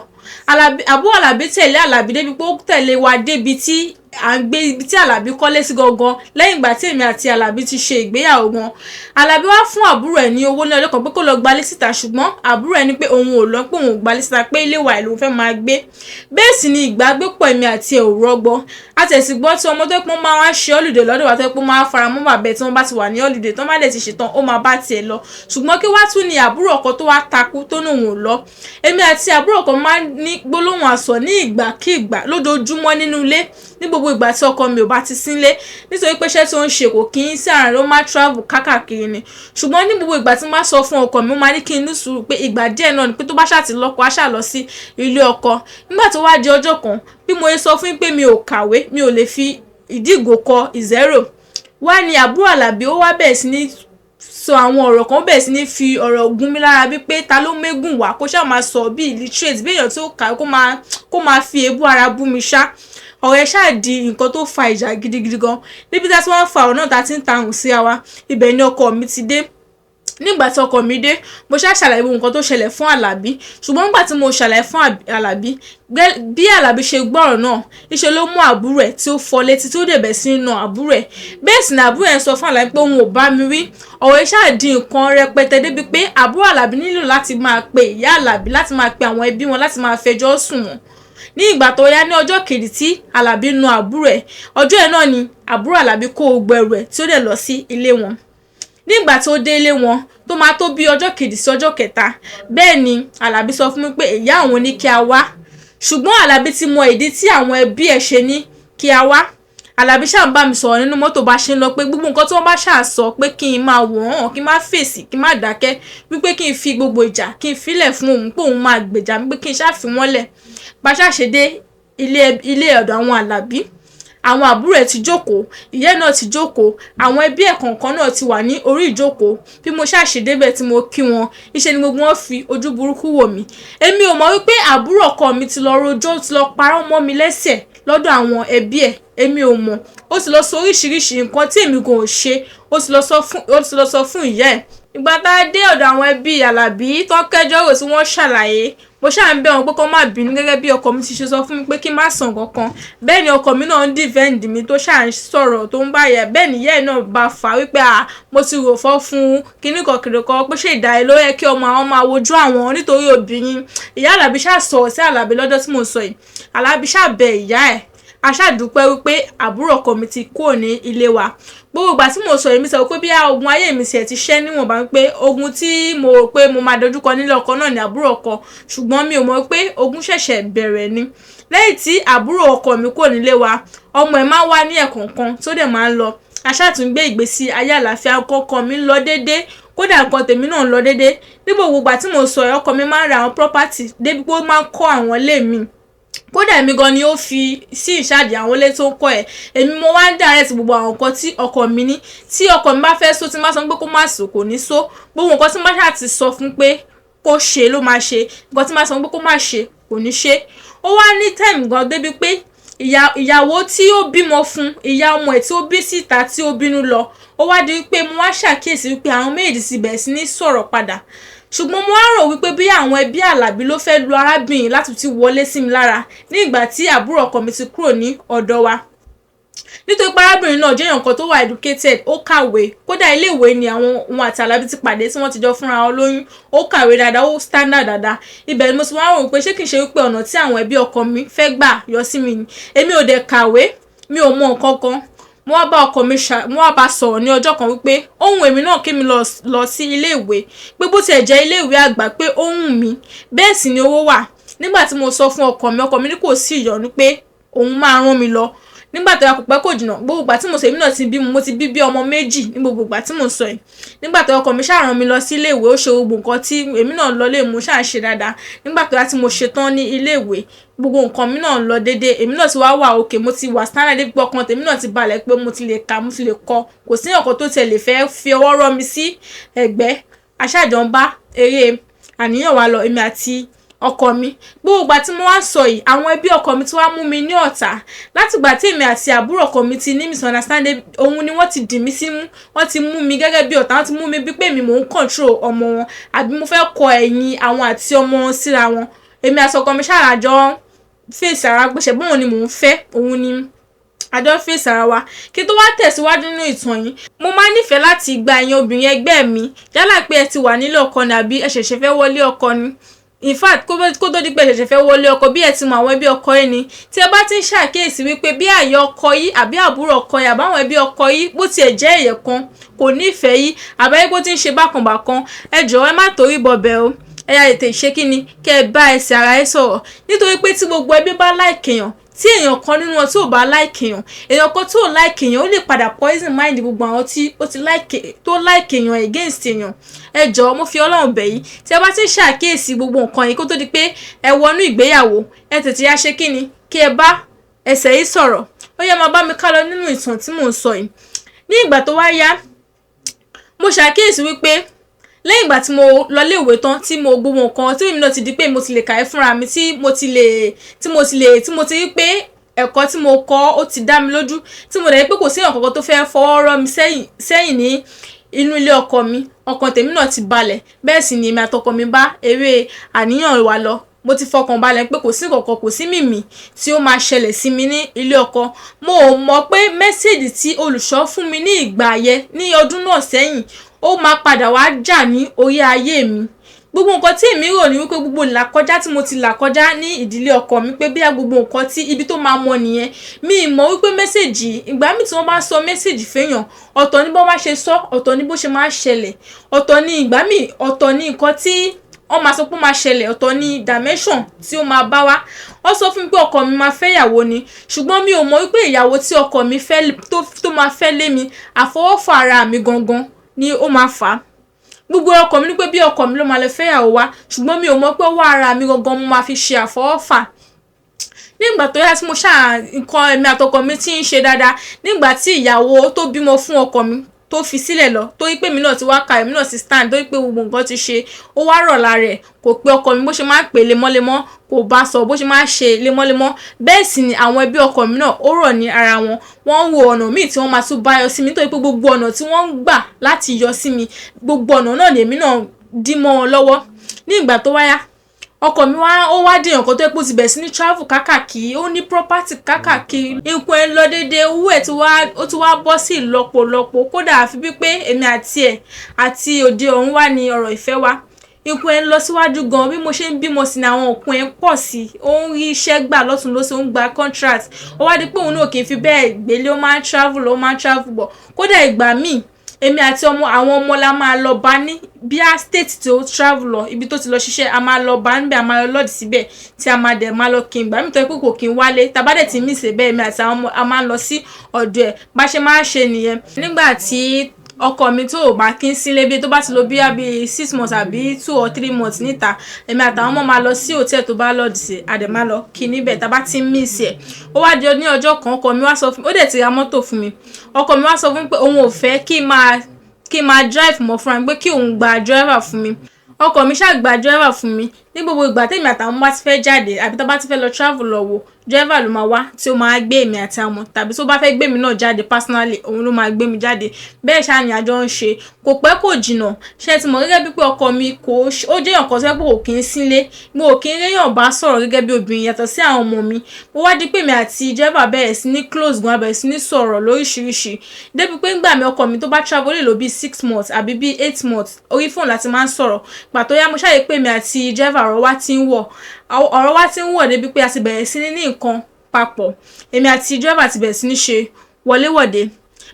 Àbúrò Àlàbí tẹ̀lé Àlàbí débi pé ó tẹ̀lé wa débi tí à ń gbé ibi tí Àlàbí kọ́lé sí gangan lẹ́yìn ìgbà tí èmi àti Àlàbí ti ṣe ìgbéyàwó wọn. Àlàbí wá fún àbúrò ẹ̀ ní owó ní ọjọ́ kan pé kó lọ gbalé síta, ṣùgbọ́n àbúrò ẹ̀ ní pé òun ò lọ, pé òun ò gbalé síta, pé ilé wa ìlú fẹ́ máa gbé. Bẹ́ẹ̀ sì ni ìgbàgbépọ̀ èmi àti ẹ̀ ò rọgbọ. A tẹ̀sí gbọ́ tí ọmọ tó pọ́n máa wá ṣe holiday lọ́dọ̀ wa tó pọ́n máa fara mọ́ bàbá ẹ̀ tí wọ́n bá ti wà ní holiday tó má dẹ̀ ti ṣetán ó máa bá tiẹ̀ lọ. Ṣùgbọ́n kí wá tún ni àbúrò ọkọ tó wá takú tó náà ò lọ. Èmi àti àbúrò ọkọ máa ní gbólóhùn asọ̀ ní ìgbàkígbà lójoojúmọ́ nínú ilé ní gbogbo ìgbà tí ọkọ mi ò bá ti sínlé, nítorí pé iṣẹ́ tí ó ń ṣe kò kí ń sí àárín, ó máa travel kákàkiri ni. Ṣùgbọ́n ní gbogbo ìgbà tí máa sọ fún ọkọ mi ó máa ní kí n ní sùúrù pé ìgbà díẹ̀ náà ni, pé tó bá ṣáà ti lọ́kọ á ṣáà lọ sí ilé ọkọ. Nígbà tó wá di ọjọ́ kan bí mo sọ fún pé mi ò kàwé, mi ò lè fi ìdígò kọ ìzẹ́rò, wá ní àbúrò Àlàbí ó wá bẹ̀rẹ̀ sí ní sọ àwọn ọ̀rọ̀ kan, bẹ̀rẹ̀ sí ní fi ọ̀rọ̀ gún mi lára bí pé ta ló mégùn wá, kó ṣáà máa sọ bí illiterate, bí èèyàn tó kà kó máa fi èébú ara bú mi ṣá. Ọ̀rọ̀ ẹ̀ ṣáà di nǹkan tó fa ìjà gidigidi gan. Níbi tí wọ́n fa ọ̀rọ̀ náà ta ti ń ta hùn sí wa, ibẹ̀ ni ọkọ mi ti dé. Nígbà tí ọkọ mi dé, mo ṣàlàyé gbogbo nǹkan tó ṣẹlẹ̀ fún Àlàbí. Ṣùgbọ́n nígbà tí mo ṣàlàyé fún Àlàbí, bí Àlàbí ṣe gbọ́ ọ̀rọ̀ náà, iṣẹ́ ló mú àbúrò ẹ̀ tí ó fọ́ létí tí ó dẹ̀ bẹ̀ sí nínú àbúrò ẹ̀. Bẹ́ẹ̀ sì ni àbúrò ẹ̀ sọ fún Àlàbí pé òun ò bá mi wí. Ọ̀rọ̀ ẹ̀ ṣáà di nǹkan rẹpẹtẹ débi pé àbúrò Àlàbí nílò láti máa pe ìyá Àlàbí, láti máa pe àwọn ẹbí wọn, láti máa fẹjọ́ sùn wọn. Ní ìgbà tó yá ní ọjọ́ kejì tí Àlàbí nu àbúrò ẹ̀, ọjọ́ ẹ̀ náà ni àbúrò Àlàbí kó gbogbo ẹrù ẹ̀ tí ó dẹ̀ lọ sí ilé wọn. Nígbà tó dé ilé wọn tó máa tó bí ọjọ́ kejì sí ọjọ́ kẹta, bẹ́ẹ̀ ni Àlàbí sọ fún mi pé ìyá àwọn ní kí a wá. Ṣùgbọ́n Àlàbí ti mọ ìdí tí àwọn ẹbí ẹ̀ ṣe ní kí a wá. Àlàbí ṣáà ń bá mi sọ̀rọ̀ nínú mọ́tò bá ṣe ń lọ pé gbogbo nǹkan tí wọ́n bá ṣáà sọ pé kí n máa wọ̀n, kí n má fèsì, kí n má dákẹ́, wípé kí n fi gbogbo ìjà kí n filẹ̀ fún òun, pé òun máa gbèjà mi, pé kí n ṣáà fi wọ́n lẹ̀. Bá ṣáà ṣe dé ilé ọ̀dọ̀ àwọn Àlàbí, àwọn àbúrò ẹ̀ ti jókòó, ìyá náà ti jókòó, àwọn ẹbí ẹ̀ kọ̀ọ̀kan náà ti wà ní orí ìjókòó. Bí mo ṣáà ṣe débẹ̀ tí mo kí wọn, iṣẹ́ ni gbogbo wọn fi ojú burúkú wò mí. Èmi ò mọ̀ wípé àbúrò ọkọ mi ti lọ rojọ́, ti lọ parọ́ mọ́ mi lẹ́sẹ̀ lọ́dọ̀ àwọn ẹbí ẹ̀. Èmi ò mọ̀. Ó ti lọ sọ oríṣiríṣi nǹkan tí èmi kò ṣe, ó ti lọ sọ fún ìyá ẹ̀. Ìgbà tá a dé ọ̀dọ̀ àwọn ẹbí Àlàbí tó kẹ́jọ́ rò tí wọ́n ṣàlàyé, mo ṣáà ń bẹ̀ wọ́n pé kó má bínú gẹ́gẹ́ bí ọkọ mi ti ṣe sọ fún mi pé kí n má sàn kankan. Bẹ́ẹ̀ ni ọkọ mi náà ń defend mi tó ṣáà ń sọ̀rọ̀ tó ń bá yẹ. Bẹ́ẹ̀ ni ìyá ẹ̀ náà bá fà wípé mo ti rò fọ́ fún kíníkan kìnìkan pé ṣé ìdáyé ló yẹ kí ọmọ àwọn máa wojú àwọn nítorí obìnrin. Ìyá Àlàbí ṣáà sọ̀rọ̀ sí Àlàbí lọ́jọ́ tí mo sọ yìí. Àlàbí ṣáà bẹ ìyá ẹ̀. A ṣáà dúpẹ́ wípé àbúrò ọkọ mi ti kúrò ní ilé wa. Gbogbo ìgbà tí mo sọ èmi sọ pé bí ogun ayé mi ṣe ti ṣẹ́ níwọ̀nba pé ogun tí mo rò pé mo máa dojúkọ nílé ọkọ náà ni àbúrò ọkọ, ṣùgbọ́n mi ò mọ̀ pé ogun ṣẹ̀ṣẹ̀ bẹ̀rẹ̀ ni. Lẹ́yìn tí àbúrò ọkọ mi kúrò nílé wa, ọmọ ẹ̀ máa wá ní ẹ̀kọ̀ọ̀kan tó dẹ̀ máa ń lọ. A ṣáà tún gbé ìgbésí ayé àlàáfíà, ọkọ mi ń lọ dédé, kódà nǹkan tèmi náà ń lọ dédé. Ní gbogbo ìgbà tí mo sọ ọkọ mi máa ń ra àwọn property débi pé ó máa ń kọ́ àwọn ilé mi. Kódà èmi gan ni ó fi sí ìṣàdì àwọn ilé tó ń kọ́ ẹ̀. Èmi mo wá ń direct gbogbo àwọn nǹkan tí ọkọ mi ní. Tí ọkọ mi bá fẹ́ so, tí n bá sọ pé kó má so, kò ní so. Gbogbo nǹkan tí n bá ṣáà ti sọ fún pé kó ṣe ló máa ṣe. Nǹkan tí n bá sọ pé kó má ṣe, kò ní ṣe. Ó wá ní time gan débi pé ìyàwó tí ó bímọ fún, ìyá ọmọ ẹ̀ tí ó bí síta tí ó bínú lọ, ó wá di wípé mo wá ṣàkíyèsí wípé àwọn méjì ti bẹ̀rẹ̀ sí ní sọ̀rọ̀ padà. Ṣùgbọ́n mo wá rò wípé bí àwọn ẹbí Àlàbí ló fẹ́ lu arábìnrin láti ti wọlé sí mi lára ní ìgbà tí àbúrò ọkọ mi ti kúrò ní ọ̀dọ̀ wa. Nítorí pé arábìnrin náà jẹ́ èèyàn kan tó wà educated, ó kàwé, kódà ilé ìwé ni òun àti Àlàbí ti pàdé tí wọ́n ti jọ fúnra wọn lóyún. Ó kàwé dáadáa, ó standard dáadáa. Ibẹ̀ ni mo ti wá rò wípé ṣé kìí ṣe wípé ọ̀nà tí àwọn ẹbí ọkọ mi fẹ́ gbà yọ sí mi ni. Èmi ò dẹ̀ kàwé, mi ò mọ nǹkan kan. Mo wá bá ọkọ mi sọ̀rọ̀ ní ọjọ́ kan wípé ohun èmi náà kí mi lọ sí ilé ìwé, pé bó tiẹ̀ jẹ́ ilé ìwé àgbà pé ohun mi bẹ́ẹ̀ sì ni owó wà. Nígbà tí mo sọ fún ọkọ mi ní kò sí ìyọnu pé òun máa rán mi lọ. Nígbà tó yá kò pẹ́ kò jìnnà, gbogbo ìgbà tí mo sọ èmi náà ti bímọ, mo ti bí ọmọ méjì ní gbogbo ìgbà tí mo sọ yìí. Nígbà tó ọkọ mi ṣáà rán mi lọ sí ilé ìwé, ó ṣe gbogbo nǹkan tí èmi náà lọ lé, mo ṣáà ṣe dáadáa. Nígbà tó yá tí mo ṣetán ní ilé ìwé, gbogbo nǹkan mi náà lọ dédé, èmi náà ti wá wà òkè, mo ti wà standard débi pé ọkàn tèmi náà ti balẹ̀ pé mo ti lè kà, mo ti lè kọ, kò sí nǹkan tó tẹ̀lé fẹ́ fi ọwọ́ rọ́ mi sí ẹ̀gbẹ́. Aṣáàjọ ń bá eré àníyàn wa lọ, èmi àti ọkọ mi. Gbogbo ìgbà tí mo wá sọ yìí, àwọn ẹbí ọkọ mi tí wá mú mi ní ọ̀tá. Láti ìgbà tí èmi àti àbúrò ọkọ mi ti ní misunderstanding, òun ni wọ́n ti dì mí sí mú, wọ́n ti mú mi gẹ́gẹ́ bí ọ̀tá, wọ́n ti mú mi bí pé èmi mò ń control ọmọ wọn, àbí mo fẹ́ kọ ẹ̀yìn àwọn àti ọmọ wọn síra wọn. Èmi àti ọkọ mi ṣàràjọ fèsì ara pé ṣe bóun ni mò ń fẹ́, òun ni àjọ fèsì ara wa. Kí tó wá tẹ̀síwájú nínú ìtàn yìí, mo máa nífẹ̀ẹ́ láti gba ẹ̀yin obìnrin ẹgbẹ́ mi yálà pé ẹ ti wà nílé ọkọ ni àbí ẹ ṣẹ̀ṣẹ̀ fẹ́ wọlé ọkọ ni. In fact, kó tó di pé ṣẹ̀ṣẹ̀ fẹ́ wọlé ọkọ bí ẹ ti mọ àwọn ẹbí ọkọ yìí ni, tí ẹ bá ti ń ṣàkíyèsí wípé bí àyè ọkọ yìí àbí àbúrò ọkọ yìí àbáwọn ẹbí ọkọ yìí bó tiẹ̀ jẹ́ èèyàn kan kò nífẹ̀ẹ́ yìí àbáyé bó ti ń ṣe bákanbàkan, ẹ jọ̀ọ́ ẹ má torí bọbẹ̀ o. Ẹ yá tètè ṣe kí ni kẹ́ ẹ bá ẹsẹ̀ ara ẹ sọ̀rọ̀, nítorí pé tí gbogbo ẹbí bá láìkèèyàn, tí èèyàn kan nínú wọn tí ò bá láìkèèyàn, èèyàn kan tí ò láìkèèyàn ó lè padà poison mind gbogbo àwọn tí ó ti láìkèèyàn against èèyàn. Ẹ jọ̀ọ́ mo fi Ọlọ́run bẹ̀ yín, tí ẹ bá ti ń ṣàkíyèsí gbogbo nǹkan yìí kó tó di pé ẹ wọnú ìgbéyàwó, ẹ tètè yá ṣe kí ni kí ẹ bá ẹsẹ̀ yìí sọ̀rọ̀. Ó yá máa bá mi ká lọ nínú ìtàn tí mò ń sọ yìí. Ní ìgbà tó wá yá, mo ṣàkíyèsí wípé lẹ́yìn ìgbà tí mo lọ ilé ìwé tán tí mo gbogbo nǹkan tí èmi náà ti di pé mo ti lè kàwé fúnra mi, tí mo ti rí pé ẹ̀kọ́ tí mo kọ́ ó ti dá mi lójú, tí mo dẹ̀ rí pé kò sí èèyàn kankan tó fẹ́ fọwọ́ rọ́ mi sẹ́yìn ní inú ilé ọkọ mi, ọkàn tèmi náà ti balẹ̀. Bẹ́ẹ̀ sì ni èmi àtọkọ mi bá eré àníyàn wa lọ. Mo ti fọkàn balẹ̀ pé kò sí kankan, kò sí mìmì tí ó máa ṣẹlẹ̀ sí mi ní ilé ọkọ. Mo ò mọ̀ pé mẹ́sẹ̀jì tí olùṣọ́ fún mi ní ìgbà yẹn ní ọdún náà sẹ́yìn ó máa padà wá jà ní orí ayé mi. Gbogbo nǹkan tí èmi rò ní wípé gbogbo ìlàkọjá tí mo ti là kọjá ní ìdílé ọkọ mi pé bí gbogbo nǹkan tí ibi tó máa mọ nìyẹn. Mi ì mọ̀ wípé mẹ́sẹ̀jì ìgbà míì tí wọ́n bá sọ mẹ́sẹ̀jì fẹ́yàn, ọ̀tọ̀ ní bó bá ṣe sọ, ọ̀tọ̀ ní bó ṣe máa ṣẹlẹ̀, ọ̀tọ̀ ní ìgbà míì, ọ̀tọ̀ ní nǹkan tí wọ́n máa sọ pé ó máa ṣẹlẹ̀, ọ̀tọ̀ ní dimension tí ó máa bá wá. Wọ́n sọ fún mi pé ọkọ mi máa fẹ́ ìyàwó ni, ṣùgbọ́n mi ò mọ̀ wípé ìyàwó tí ọkọ mi fẹ́ tó máa fẹ́ lé mi, àfọwọ́fà ara mi gangan ni ó máa fà á. Gbogbo ọkọ mi ní pé bí ọkọ mi ló máa lè fẹ́ ìyàwó wa, ṣùgbọ́n mi ò mọ̀ pé ọwọ́ ara mi gangan mo máa fi ṣe àfọwọ́fà. Nígbà tó yá tí mo nǹkan ẹ̀mí àtọkọ mi ti ń ṣe dáadáa, nígbà tí ìyàwó tó bímọ fún ọkọ mi tó fi sílẹ̀ lọ, torí pé èmi náà ti wá ka, èmi náà ti stand, torí pé gbogbo nǹkan ti ṣe, ó wá rọ̀ lára ẹ̀, kò pé ọkọ mi bó ṣe máa ń pè lemọ́lemọ́, kò bá sọ bó ṣe máa ń ṣe lemọ́lemọ́. Bẹ́ẹ̀ sì ni àwọn ẹbí ọkọ mi náà ó rọ̀ ní ara wọn. Wọ́n ń wo ọ̀nà míì tí wọ́n máa tún bá yọ sí mi, nítorí pé gbogbo ọ̀nà tí wọ́n ń gbà láti yọ sí mi, gbogbo ọ̀nà náà lèmi náà dí mọ́ wọn lọ́wọ́. Ní ìgbà tó wáyá, ọkọ mi ó wá dé nǹkan tó pé ó ti bẹ̀rẹ̀ sí ní travel kákàkiri, ó ní property kákàkiri, nǹkan ẹ̀ lọ déédéé, owó ẹ̀ ó ti wá bọ́ sí ìlọ́pọ̀lọpọ̀, kódà àfi bí pé èmi àti òde ọ̀run wá ní ọ̀rọ̀ ìfẹ́ wa. Nǹkan ẹ̀ ń lọ síwájú gan, bí mo ṣe ń bímọ sí ni àwọn òkun ẹ̀ ń pọ̀ sí, ó ń rí iṣẹ́ gbà lọ́tùn lósì, ó ń gba contract. Ó wá di pé òun náà kì í fi bẹ́ẹ̀ gbélé, ó máa ń travel bọ̀. Kódà ìgbà míì èmi àti àwọn ọmọ la máa lọ bá ní bí a state tí ó travel lọ, ibi tó ti lọ ṣiṣẹ́, a máa lọ bá níbẹ̀, a máa lọ lọ́ọ̀dì síbẹ̀ tí a máa dẹ̀ máa lọ kí n gbà mí tó pé kò kí n wálé. Tàbá dẹ̀ ti mí ìsè bẹ́ẹ̀, èmi àti àwọn ọmọ a máa ń lọ sí ọ̀dọ̀ ẹ̀, bá ṣe máa ń ṣe nìyẹn. Nígbà tí ọkọ mi tó bá kí n sílé, bí tó bá ti lọ bí 6 months àbí 2 or 3 months níta, èmi àtàwọn ọmọ máa lọ sí hòtẹ́ẹ̀lì tó bá lọ́ọ̀dì sí, a dẹ̀ máa lọ kí níbẹ̀ tàbá ti ń miss ẹ̀. Ó wá di ní ọjọ́ kan, ọkọ mi wá sọ fún mi, ó dẹ̀ ti ra mọ́tò fún mi. Ọkọ mi wá sọ fún mi pé òun ò fẹ́ kí n máa drive mọ́ fúnra mi, pé kí òun gba driver fún mi. Ọkọ mi ṣáà gba driver fún mi ní gbogbo ìgbà tèmi àtàwọn ọmọ bá ti fẹ́ jáde àbí tá bá ti fẹ́ lọ travel lọ wo, driver ló máa wá tí ó máa gbé èmi àti àwọn, tàbí tó bá fẹ́ gbé mi náà jáde personally, òun ló máa gbé mi jáde. Bẹ́ẹ̀ ṣáà ni àjọ ń ṣe. Kò pẹ́ kò jìnnà, ṣé ti mọ̀ gẹ́gẹ́ bí pé ọkọ mi ó jẹ́ èèyàn kan tó fẹ́ pé kò kí ń sílé, mo ò kí ń réyàn bá sọ̀rọ̀ gẹ́gẹ́ bí obìnrin yàtọ̀ sí àwọn ọmọ mi. Mo wá di pé mi àti driver bẹ̀rẹ̀ sí ní close gan, bẹ̀rẹ̀ sí ní sọ̀rọ̀ lóríṣiríṣi. Débi pé ńgbà mi ọkọ mi tó bá travel lè lò bí 6 months àbí bí 8 months, orí fóònù láti máa ń sọ̀rọ̀. Pàtó yá mo ṣàyè pé mi àti driver ọ̀rọ̀ wa ti ń wọ̀ débi pé a ti bẹ̀rẹ̀ sí ní nǹkan papọ̀. Èmi àti driver ti bẹ̀rẹ̀ sí ní ṣe wọléwọ̀de.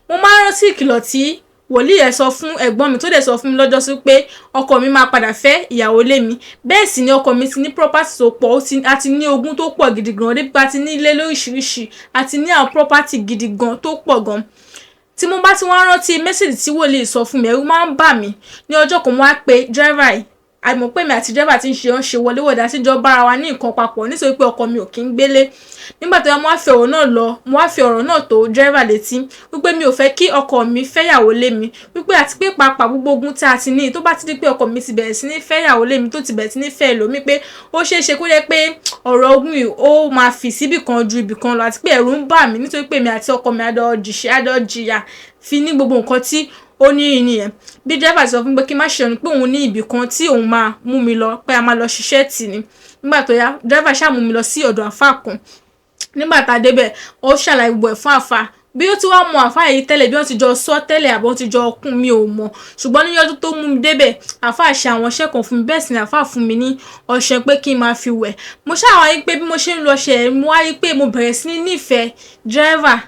Mo máa ń rántí ìkìlọ̀ tí wòlíì ẹ̀ sọ fún ẹ̀gbọ́n mi tó dẹ̀ sọ fún mi lọ́jọ́ sí pé ọkọ mi máa padà fẹ́ ìyàwó lé mi. Bẹ́ẹ̀ sì ni ọkọ mi ti ní property tó pọ̀, a ti ní ogún tó pọ̀ gidi gan, débi pé a ti ní ilé lóríṣiríṣi, a ti ní àwọn property gidi gan tó pọ̀ gan. Tí mo bá ti wá rántí mẹ́sẹ̀jì tí wòlíì sọ fún mi, ẹ̀rù máa ń bà mí. Ní ọjọ́ kan mo wá pe driver yìí, àmọ́ pé mi àti driver ti ń ṣe wọléwọ̀de àti jọ bára wa ní nǹkan papọ̀, nítorí pé ọkọ mi ò kí ń gbélé. Nígbà tó yá mo wá fi ọ̀rọ̀ náà tó driver létí wípé mi ò fẹ́ kí ọkọ mi fẹ́yàwó lé mi, wípé àti pé pàápàá gbogbo ogun tí a ti ní tó bá ti di pé ọkọ mi ti bẹ̀rẹ̀ sí ní fẹ́yàwó lé mi, tó ti bẹ̀rẹ̀ sí ní fẹ́ ẹlòmíì, pé ó ṣeé ṣe kó jẹ́ pé ọ̀rọ̀ ogun yìí ó máa fì síbì kan ju ibì kan lọ, àti pé ẹ̀rù ń bà mí nítorí pé mi àti ọkọ mi adọ́ jìyà fi ní gbogbo nǹkan tí ó ní ìnìyẹn. Bí driver sọ fún mi pé kí n má ṣe ọ̀nà pé òun ní ibì kan tí òun máa mú mi lọ, pé a máa lọ ṣiṣẹ́ tì ní. Nígbà tó yá driver ṣáà mú mi lọ sí ọ̀dọ̀ àfáà kan. nígbà tá a débẹ̀ ó ṣàlàyé gbogbo ẹ̀ fún àfà bí ó ti wá mọ àfà yìí tẹ́lẹ̀ bí wọ́n ti jọ sọ tẹ́lẹ̀ àbọ̀ ti jọ kún mi ò mọ̀ ṣùgbọ́n ní ọdún tó mú mi débẹ̀ àfà ṣe àwọn iṣẹ́ kan fún mi bẹ́ẹ̀ sì ni àfà fún mi ní ọṣẹ pé kí n máa fi wẹ̀ mo ṣàwárí pé bí mo ṣe ń lo ọṣẹ mo wá rí pé mo bẹ̀rẹ̀ sí ní nífẹ̀ẹ́ driver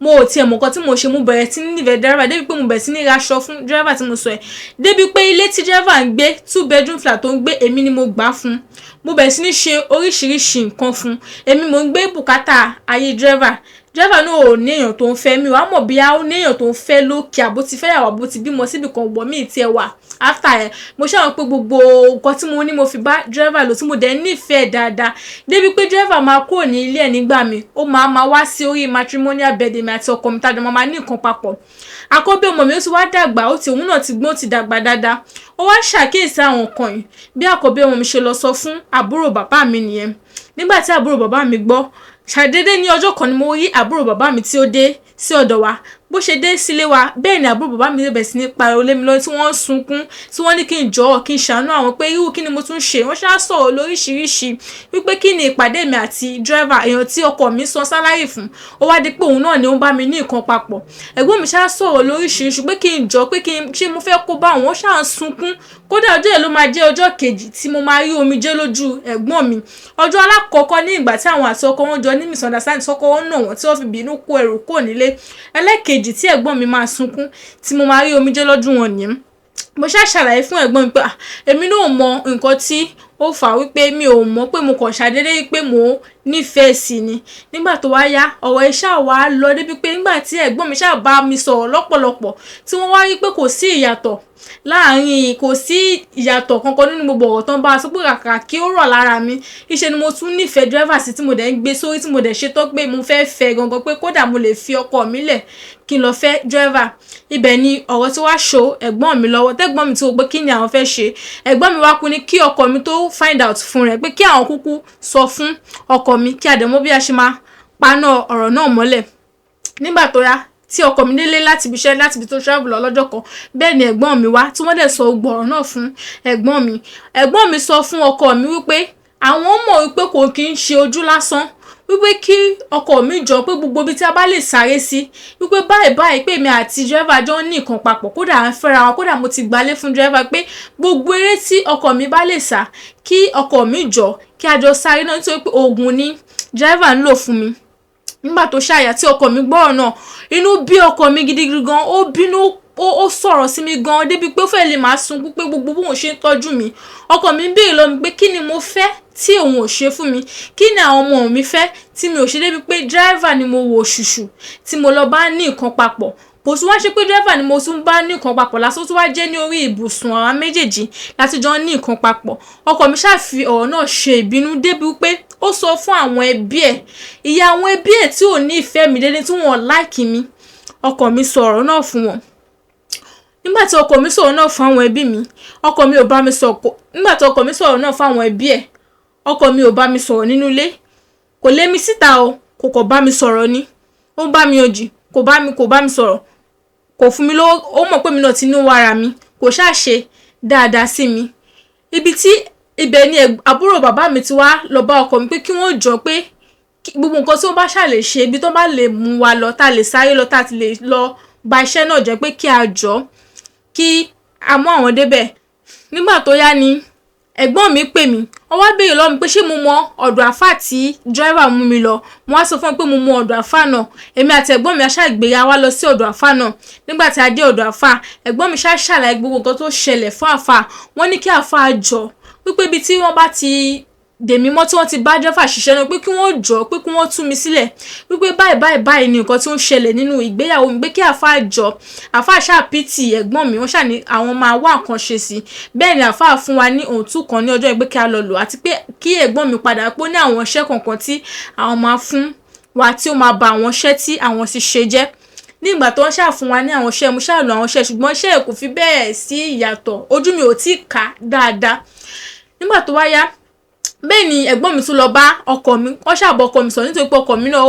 mo ò tiẹ̀ mọ̀ nǹkan tí mo ṣe mo bẹ̀rẹ̀ sí ní nífẹ̀ẹ́ driver débi pé mo bẹ̀rẹ̀ sí ní raṣọ fún driver tí mo sọ ẹ̀ débi pé ilé tí driver ń gbé 2 bedroom flat tó ń gbé èmi ni mo gbà fún mo bẹ̀rẹ̀ sí ní ṣe oríṣiríṣi nǹkan fún èmi mo ń gbé bùkátà ayé driver náà ò ní èèyàn tó ń fẹ́ mi wàá mọ̀ bí ó ní èèyàn tó ń fẹ́ lókè àbó ti fẹ́ yàwó àbó ti bímọ síbi kan wọ̀ mí tiẹ̀ wà after ẹ̀ mo ṣàwọn pé gbogbo nǹkan tí mo ní mo fi bá driver lò tí mo dẹ̀ nífẹ̀ẹ́ dáadáa débi pé driver máa kúrò ní ilé ẹ̀ nígbà mi ó máa wá sí orí matrimonial bed mi àti ọkọ mi tàbí máa ní nǹkan papọ̀ àkọ́bí ọmọ mi ó ti wá dàgbà òun náà ti gbọ́n ti dàgbà dáadáa ó wá ṣàkíyèsí àwọn nǹkan yìí bí àkọ́bí ọmọ mi ṣe lọ sọ fún àbúrò bàbá mi nìyẹn nígbà tí àbúrò bàbá mi gbọ́ ṣàdédé ní ọjọ́ kan ni mo rí àbúrò bàbá mi tí ó dé sí ọ̀dọ̀ wa bó ṣe dé sílé wa bẹ́ẹ̀ ni àbúrò bàbá mi bẹ̀rẹ̀ sí ní pariwo lé mi lórí tí wọ́n ń sunkún tí wọ́n ní kí n jọ̀ọ́ kí n ṣàánú àwọn pé irú kí ni mo tún ṣe wọ́n ṣáà sọ̀rọ̀ lóríṣiríṣi wípé kí ni ìpàdé mi àti driver èèyàn tí ọkọ mi san sálárì fún ó wá di pé òun náà ni ó ń bá mi ní nǹkan papọ̀ ẹ̀gbọ́n mi ṣáà sọ̀rọ̀ lóríṣiríṣi pé kí n jọ̀ọ́ pé kí n ṣe mo fẹ́ kó bá wọn ṣáà ń sunkún kódà ọjọ́ yẹn ló máa jẹ́ ọjọ́ kejì tí mo máa rí omijé lójú ẹ̀gbọ́n mi ọjọ́ alákọ̀ọ́kọ́ ní ìgbà tí àwọn àti ọkọ wọn jọ ní misunderstanding sọ́kọ wọn náà wọ́n tí wọ́n fi bínú kó ẹrù kó nílé ẹlẹ́kejì tí ẹ̀gbọ́n mi máa sunkún tí mo máa rí omijé lójú wọn nìyẹn mo ṣáà ṣàlàyé fún ẹ̀gbọ́n mi pé èmi náà mọ nǹkan tí ó fà wípé mi ò mọ̀ pé mo kàn ṣàdédé wípé mo nífẹ̀ẹ́ sí ni nígbà tó wá yá ọ̀rọ̀ ẹ̀ ṣáà wá lọ débi pé nígbà tí ẹ̀gbọ́n mi ṣáà bá mi sọ̀rọ̀ lọ́pọ̀lọpọ̀ tí wọ́n wá rí pé kò sí ìyàtọ̀ láàrin kò sí ìyàtọ̀ kankan nínú gbogbo ọ̀rọ̀ tán bá a sọ pé kàkà kí ó rọ̀ lára mi iṣẹ́ ni mo tún nífẹ̀ẹ́ driver sí tí mo dẹ̀ ń gbé sórí tí mo dẹ̀ ṣetán pé mo fẹ́ fẹ́ gangan pé kódà mo lè fi ọkọ mi lẹ̀ kí n lọ fẹ́ driver ibẹ̀ ni ọ̀rọ̀ tí wàá ṣó ẹ̀gbọ́n mi lọ́wọ́ tẹ́gbọ́n mi tí ó pé kí ni àwọn fẹ́ ṣe ẹ̀gbọ́n mi wá kú ní kí ọkọ mi tó find out fún rẹ̀ pé kí àwọn kúkú sọ fún ọkọ mi kí àdẹ̀mọ́ bí a ṣe máa paná ọ̀rọ̀ náà mọ́lẹ̀ nígbà tó yá tí ọkọ mi délé láti ibi iṣẹ́ láti ibi tó travel lọ́jọ́ kan bẹ́ẹ̀ ni ẹ̀gbọ́n mi wá tí wọ́n dẹ̀ sọ gbọ̀rọ̀ náà fún ẹ̀gbọ́n mi sọ fún ọkọ mi wípé àwọn mọ̀ wípé kò kí ń ṣe ojú lásán wípé kí ọkọ mi jọ pé gbogbo ibi tí a bá lè sáré sí wípé báyìí pé mi àti driver jọ ń ní nǹkan papọ̀ kódà à ń fẹ́ra wọn kódà mo ti gbalé fún driver pé gbogbo eré tí ọkọ mi bá lè sá kí ọkọ mi jọ kí a jọ sáré náà nítorí pé oògùn ni driver ń lò fún mi nígbà tó ṣàyà tí ọkọ mi gbọ́rọ̀ náà inú bí ọkọ mi gidigidi gan ó bínú ó sọ̀rọ̀ sí mi gan débi pé ó fẹ́ lè máa sunkún pé gbogbo bóun ṣe ń tọ́jú mi ọkọ mi ń béèrè lọ mi pé kí ni mo fẹ́ tí òun ò ṣe fún mi kí ni àwọn ọmọ mi fẹ́ tí mi ò ṣe débi pé driver ni mo wò ṣùṣù tí mo lọ bá ní nǹkan papọ̀ kò tún wá ṣe pé driver ni mo tún bá ní nǹkan papọ̀ lásán tó wá jẹ́ ní orí ibùsùn àwọn méjèèjì láti jọ ní nǹkan papọ̀ ọkọ mi ṣáà fi ọ̀rọ̀ náà ṣe ìbínú débi pé ó sọ fún àwọn ẹbí ẹ̀ ìyá àwọn ẹbí ẹ̀ tí ò ní ìfẹ́ mi dédé tí wọ́n láìkì mi ọkọ mi sọ ọ̀rọ̀ náà fún wọn nígbà tí ọkọ mi sọ̀rọ̀ náà fún àwọn ẹbí mi ọkọ mi ò bá mi sọ̀rọ̀ nígbà tí ọkọ mi sọ̀rọ̀ náà fún àwọn ẹbí ẹ̀ ọkọ mi ò bá mi sọ̀rọ̀ nínú ilé kò lé mi síta o kò kọ̀ bá mi sọ̀rọ̀ ni ó bá mi òjì kò bá mi sọ̀rọ̀ kò fún mi lówó ó mọ̀ pé mi náà ti ní wàrà mi kò ṣàṣe dáadáa sí mi ibẹ̀ ni àbúrò bàbá mi ti wá lọ bá ọkọ mi pé kí wọ́n jọ pé gbogbo nǹkan tí wọ́n bá ṣàlè ṣe ibi tó bá lè mú wa lọ tá lè sáré lọ tá ti lè lọ bà iṣẹ́ náà jẹ́ pé kí a jọ kí a mú àwọn débẹ̀ nígbà tó yá ni ẹ̀gbọ́n mi pè mí ó wá béèrè lọ́wọ́ mi pé ṣé mo mọ ọ̀dọ̀ àfà tí driver mú mi lọ mo wá sọ fún un pé mo mọ ọ̀dọ̀ àfà náà èmi àti ẹ̀gbọ́n mi aṣá ìgbéra wá lọ sí ọ̀dọ̀ àfà náà nígbà tí a dé ọ̀dọ̀ àfà ẹ̀gbọ́n mi ṣàlàyé gbogbo nǹkan tó ṣẹlẹ̀ fún àfà wọ́n ní kí àfà jọ wípé ibi tí wọ́n bá ti dèmí mọ́ tí wọ́n ti bá driver ṣiṣẹ́ náà pé kí wọ́n jọ pé kí wọ́n tú mi sílẹ̀ wípé báyìí ni nǹkan tí ó ń ṣẹlẹ̀ nínú ìgbéyàwó mi pé kí àfà jọ àfà ṣàpìtì ẹ̀gbọ́n mi wọ́n ṣàní àwọn máa wá nǹkan ṣe sí bẹ́ẹ̀ ni àfà fún wa ní òǹtú kan ní ọjọ́ ìgbé kí a lọ lò àti pé kí ẹ̀gbọ́n mi padà pé ó ní àwọn iṣẹ́ kankan tí àwọn máa fún wa tí ó máa ba àwọn iṣẹ́ tí àwọn ti ṣe jẹ́ nígbà tó ń ṣàfún wa ní àwọn iṣẹ́ mo ṣàlò àwọn iṣẹ́ ṣùgbọ́n iṣẹ́ kò fi bẹ́ẹ̀ sí ìyàtọ̀ ojú mi ò tí kà dáadáa nígbà tó wá yá bẹ́ẹ̀ ni ẹ̀gbọ́n mi tún lọ bá ọkọ mi wọ́n ṣàbọ̀ ọkọ mi sọ nítorí pé ọkọ mi náà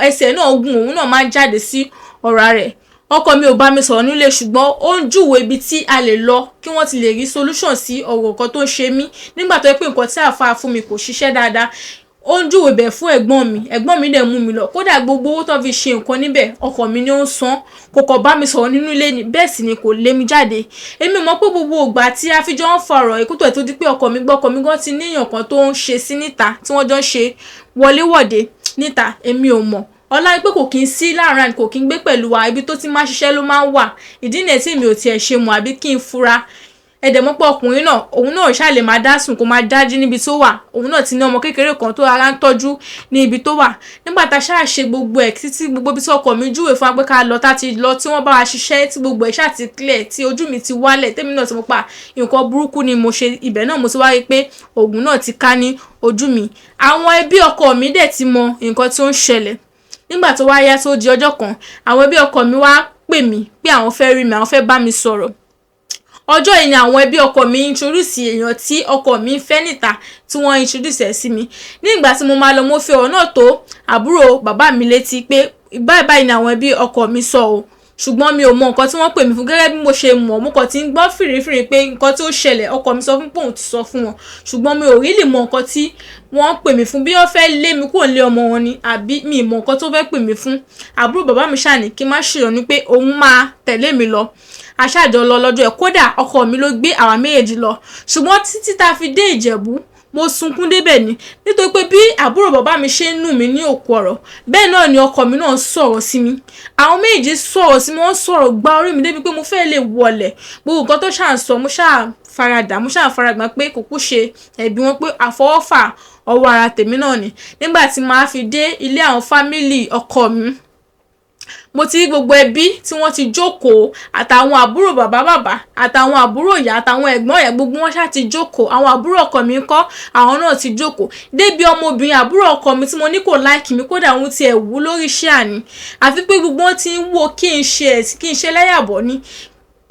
ẹsẹ̀ náà gùn òun náà máa ń jáde sí ọ̀rá rẹ̀ ọkọ mi ò bá mi sọ̀rọ̀ nílé ṣùgbọ́n ó ń júwe ibi tí a lè lọ kí wọ́n ti lè rí solution sí ọ̀rọ̀ kan tó ń ṣe mí nígbà tó yẹ pé nǹkan tí àfáà fún mi kò ṣiṣẹ́ dáadáa ó ń júwe bẹ̀ fún ẹ̀gbọ́n mi dẹ̀ mú mi lọ, kódà gbogbo owó tó fi ṣe nǹkan níbẹ̀ ọkọ mi ni ó ń san, kò kọ̀ bá mi sọ̀rọ̀ nínú ilé ni, bẹ́ẹ̀ sì ni kò lé mi jáde. Èmi mọ̀ pé gbogbo ìgbà tí a fi jọ ń fa ọ̀rọ̀ ìkútọ̀ tó di pé ọkọ mi gan ti níyàn kan tó ń ṣe sí níta tí wọ́n jọ ń ṣe wọléwọ̀de níta, èmi ò mọ̀. Ọlá pé kò kí ń sí láàárín, kò kí ń gbé pẹ̀lú wa, ibi tó ti máa ṣiṣẹ́ ló máa ń wà. Ìdí nìyẹn tí mi ò tiẹ̀ ṣe mọ̀ àbí kí n fura. Ẹ̀dẹ̀ mọ̀ pé ọkùnrin náà, òun náà ṣáà lè máa dá sùn kó máa dájú níbi tó wà. Òun náà ti ní ọmọ kékeré kan tó ara ń tọ́jú ní ibi tó wà. Nígbà tá a ṣáà ṣe gbogbo ẹ̀ títí gbogbo ibi tí ọkọ mi júwe fún wa pé ká lọ, tá ti lọ tí wọ́n bá wa ṣiṣẹ́ tí gbogbo ẹ̀ ṣáà ti clear, tí ojú mi ti wálẹ̀, tèmi náà ti mọ̀ pa nǹkan burúkú ni mo ṣe. Ibẹ̀ náà mo ti wá rí pé òògùn náà ti ká ní ojú mi. Àwọn ẹbí ọkọ mi dẹ̀ ti mọ nǹkan tí ó ń ṣẹlẹ̀. Nígbà tó wá yá tó di ọjọ́ kan, àwọn ẹbí ọkọ mi wá pè mí pé àwọn fẹ́ rí mi, àwọn fẹ́ bá mi sọ̀rọ̀. Ọjọ́ yìí ni àwọn ẹbí ọkọ mi introduce èèyàn tí ọkọ mi ń fẹ́ níta, tí wọ́n introduce ẹ̀ sí mi. Nígbà tí mo máa lọ, mo fi ọ̀rọ̀ náà tó àbúrò bàbá mi létí pé báyìí ni àwọn ẹbí ọkọ mi sọ o, ṣùgbọ́n mi ò mọ nǹkan tí wọ́n pè mí fún. Gẹ́gẹ́ bí mo ṣe mọ̀, mo kàn ti ń gbọ́ fìrìfìrì pé nǹkan tí ó ṣẹlẹ̀ ọkọ mi sọ fún pé òun ti sọ fún wọn, ṣùgbọ́n mi ò really mọ nǹkan tí wọ́n pè mí fún, bí wọ́n fẹ́ lé mi kúrò nílé ọmọ wọn ni àbí mi ì mọ nǹkan tó fẹ́ pè mí fún. Àbúrò bàbá mi ṣáà ní kí n má ṣèyọnu pé òun máa tẹ̀lé mi lọ. Aṣáájọ lọ lọ́jọ́ ẹ̀, kódà ọkọ mi ló gbé àwa méjèèjì lọ. Ṣùgbọ́n títí tá a fi dé Ìjẹ̀bú, mo sunkún débẹ̀ ni, nítorí pé bí àbúrò bàbá mi ṣe ń nù mí ní òkú ọ̀rọ̀, bẹ́ẹ̀ náà ni ọkọ mi náà sọ̀rọ̀ sí mi. Àwọn méjì sọ̀rọ̀ sí mi, wọ́n sọ̀rọ̀ gba orí mi débi pé mo fẹ́ lè wọlẹ̀. Gbogbo nǹkan tó ṣáà ń sọ, mo ṣáà faragbà pé kò kú ṣe ẹ̀bi wọn, pé àfọwọ́fà ọwọ́ ara tèmi náà ni. Nígbà tí màá fi dé ilé àwọn fámílì ọkọ mi, mo ti rí gbogbo ẹbí tí wọ́n ti jókòó, àtàwọn àbúrò bàbá àtàwọn àbúrò ìyá àtàwọn ẹ̀gbọ́n ìyá, gbogbo wọn ṣáà ti jókòó. Àwọn àbúrò ọkọ mi ńkọ́, àwọn náà ti jókòó. Débi ọmọbìnrin àbúrò ọkọ mi tí mo ní kò like mi, kódà òun ti ẹ̀ wú lórí iṣẹ́ àní, àfi pé gbogbo wọn ti ń wo kí n ṣe lẹ́yàbọ̀ ni.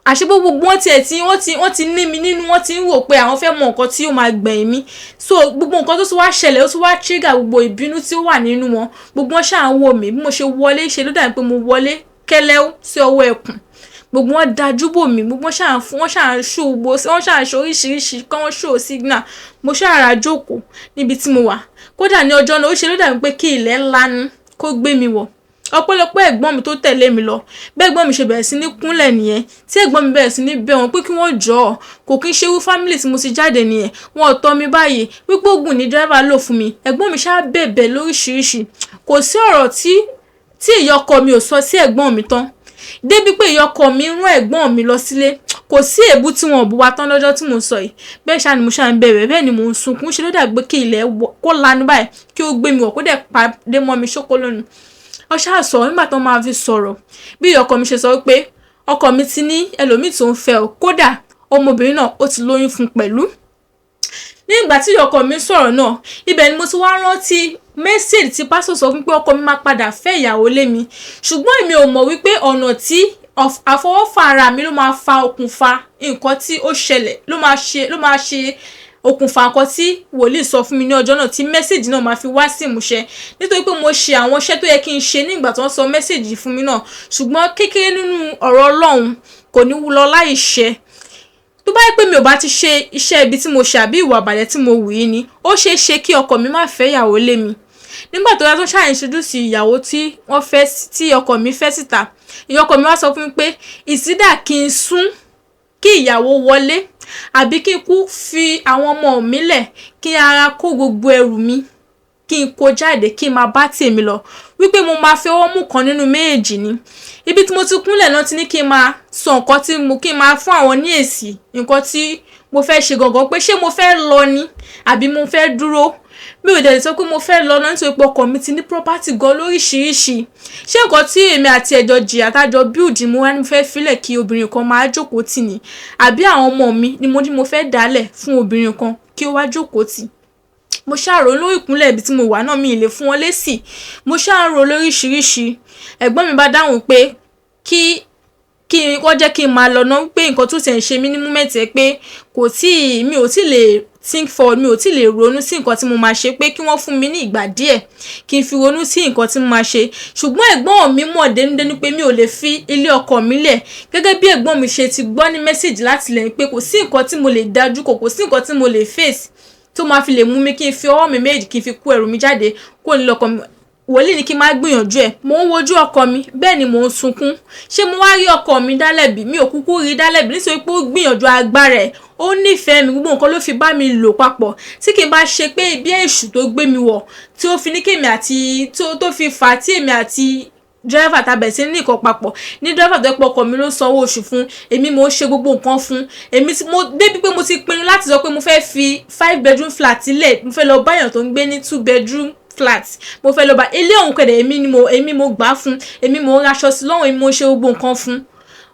Àṣé gbogbo wọn wọ́n ti ní mi nínú, wọ́n ti ń wò pé àwọn fẹ́ mọ nǹkan tí ó máa gbẹ̀yìn mi. So gbogbo nǹkan tó tún wá ṣẹlẹ̀, ó tún wá trigger gbogbo ìbínú tí ó wà nínú wọn. Gbogbo wọn ṣáà ń wò mí bí mo ṣe wọlé, ṣe ló dàbí pé mo wọlé kẹ́lẹ́ sí ọwọ́ ẹkùn. Gbogbo wọn dájú bò mí, gbogbo wọn ṣáà ń ṣó gbogbo, wọ́n ṣáà ń ṣó oríṣiríṣi kí wọ́n ṣó signal. Mo ṣáà ra jókòó níbi tí mo wà. Kódà ní ọjọ́ náà ó ṣe ló dàbí pé kí ilẹ̀ ńlá ni kó gbé mi wọ̀. Ọ̀pọ̀lọpọ̀ ẹ̀gbọ́n mi tó tẹ̀lé mi lọ, bẹ́ẹ̀ ẹ̀gbọ́n mi ṣe bẹ̀rẹ̀ sí ní kúnlẹ̀ nìyẹn, tí ẹ̀gbọ́n mi bẹ̀rẹ̀ sí ní bẹ̀ wọ́n pé kí wọ́n jọ̀ọ́, kò kí ń ṣe wú family tí mo ti jáde nìyẹn, wọn ò tọ́ mi báyìí, wípé ògùn ni driver lò fún mi. Ẹ̀gbọ́n mi ṣáà bẹ̀bẹ̀ lóríṣiríṣi. Kò sí ọ̀rọ̀ tí ìyá ọkọ mi ò sọ sí ẹ̀gbọ́n mi tán, débi pé ìyá ọkọ mi rán ẹ̀gbọ́n mi lọ sílé. Kò sí èébú tí wọn ò bú wa tán lọ́jọ́ tí mo sọ yìí. Bẹ́ẹ̀ ṣáà ni mo ṣáà ń bẹ̀rẹ̀, bẹ́ẹ̀ ni mo ń sunkún, ṣe ló dàgbé kí ilẹ̀ kó lanu báyìí, kí ó gbé mi wọ̀, kó dẹ̀ pàdé mọ́ mi ṣókó lónìí. Ó ṣáà sọ nígbà tó máa fi sọ̀rọ̀, bí ọkọ mi ṣe sọ pé ọkọ mi ti ní ẹlòmíì tó ń fẹ́ o, kódà ọmọbìnrin náà ó ti lóyún fún pẹ̀lú. Nígbà tí ọkọ mi sọ̀rọ̀ náà, ibẹ̀ ni mo ti wá rántí message tí pásítọ̀ sọ fún pé ọkọ mi máa padà fẹ́ ìyàwó lé mi. Ṣùgbọ́n èmi ò mọ̀ wípé ọ̀nà tí àfọwọ́fà ara mi ló máa fa okùnfà nǹkan tí ó ṣẹlẹ̀, ló máa ṣe okùnfà nǹkan tí wòlíì sọ fún mi ní ọjọ́ náà, tí mẹ́sẹ̀jì náà máa fi wá sí ìmúṣẹ. Nítorí pé mo ṣe àwọn iṣẹ́ tó yẹ kí n ṣe nígbà tí wọ́n sọ mẹ́sẹ̀jì fún mi náà, ṣùgbọ́n kékeré nínú ọ̀rọ̀ Ọlọ́run kò ní wúlọ láì ṣẹ. Tó bá yẹ pé mi ò bá ti ṣe iṣẹ́ ibi tí mo ṣe àbí ìwà àbàjẹ́ tí mo wù yìí ni, ó ṣeé ṣe kí ọkọ mi má fẹ́ ìyàwó lé mi. Nígbà tó yá tó ṣáà introduce ìyàwó tí ọkọ mi fẹ́ síta, ìyá ọkọ mi wá sọ fún mi pé ìsídà kí n sún kí ìyàwó wọlé, àbí kí n kú fi àwọn ọmọ mi lẹ̀, kí ara kó gbogbo ẹrù mi, kí n kó jáde, kí n máa bá tèmi lọ, wípé mo máa fi ọwọ́ mú kan nínú méjèèjì ni. Ibi tí mo ti kúnlẹ̀ náà ti ní kí n máa sọ nǹkan tí kí n máa fún àwọn ní èsì nǹkan tí mo fẹ́ ṣe gangan, pé ṣé mo fẹ́ lọ ni àbí mo fẹ́ dúró. Mi ò dẹ̀ sọ pé mo fẹ́ lọ náà nítorí pé ọkọ mi ti ní property gan lóríṣiríṣi. Ṣé nǹkan tí èmi àti ẹ̀jọ̀ jìyà tájọ build mo wá ní fẹ́ filẹ̀ kí obìnrin kan máa jókòó tì ní, àbí àwọn ọmọ mi ni mo ní mo fẹ́ dálẹ̀ fún obìnrin kan kí ó wá jókòó tì. Mo ṣàrò lórí ìkúnlẹ̀ ibi tí mo wà náà, mi ì lè fún wọn lésì. Mo ṣàrò lóríṣiríṣi. Ẹ̀gbọ́n mi bá dáhùn pé kí wọ́n jẹ́ kí n máa lọ náà, pé nǹkan tó ti ń ṣe mí ní moment ẹ̀ pé mi ò tí lè think forward, mi ò tí lè ronú sí nǹkan tí mo máa ṣe, pé kí wọ́n fún mi ní ìgbà díẹ̀ kí n fi ronú sí nǹkan tí mo máa ṣe. Ṣùgbọ́n ẹ̀gbọ́n mi mọ̀ dénúdénú pé mi ò lè fi ilé ọkọ mi lẹ̀, gẹ́gẹ́ bí ẹ̀gbọ́n mi ṣe ti gbọ́ ní message láti lẹ́yìn pé kò sí nǹkan tí mo lè dájú kò sí nǹkan tí mo lè face tó máa fi lè mú mi kí n fi ọwọ́ mi méjì kí n fi kó ẹrù mi jáde kó nílé ọkọ mi. Wòlíì ní kí n má gbìyànjú ẹ̀, mò ń wojú ọkọ mi, bẹ́ẹ̀ ni mò ń sunkún. Ṣé mo wá rí ọkọ mi dálẹ́bi? Mi ò kúkú rí dálẹ́bi nítorí pé ó gbìyànjú agbára ẹ̀, ó nífẹ̀ẹ́ mi, gbogbo nǹkan ló fi bá mi lò papọ̀. Tí kì í bá ṣe pé bí èṣù tó gbé mi wọ̀ tí ó fi ní kémi àti tó fi fà tí èmi àti driver tàbẹ̀ sí ní nǹkan papọ̀ ní driver tó pọ̀ ọkọ mi ló sanwó oṣù fún, èmi mo ṣe gbogbo nǹkan fún, èmi mo débi pé mo ti pinnu láti sọ pé mo fẹ́ fi 5 bedroom flat sílẹ̀, mo fẹ́ lọ báyàn tó ń gbé ní 2 bedroom flat, mo fẹ́ lọ bá ilé ọ̀hún kẹ̀dẹ̀ èmi mo gbà fún, èmi mo raṣọ sí lọ́rùn, èmi mo ṣe gbogbo nǹkan fún.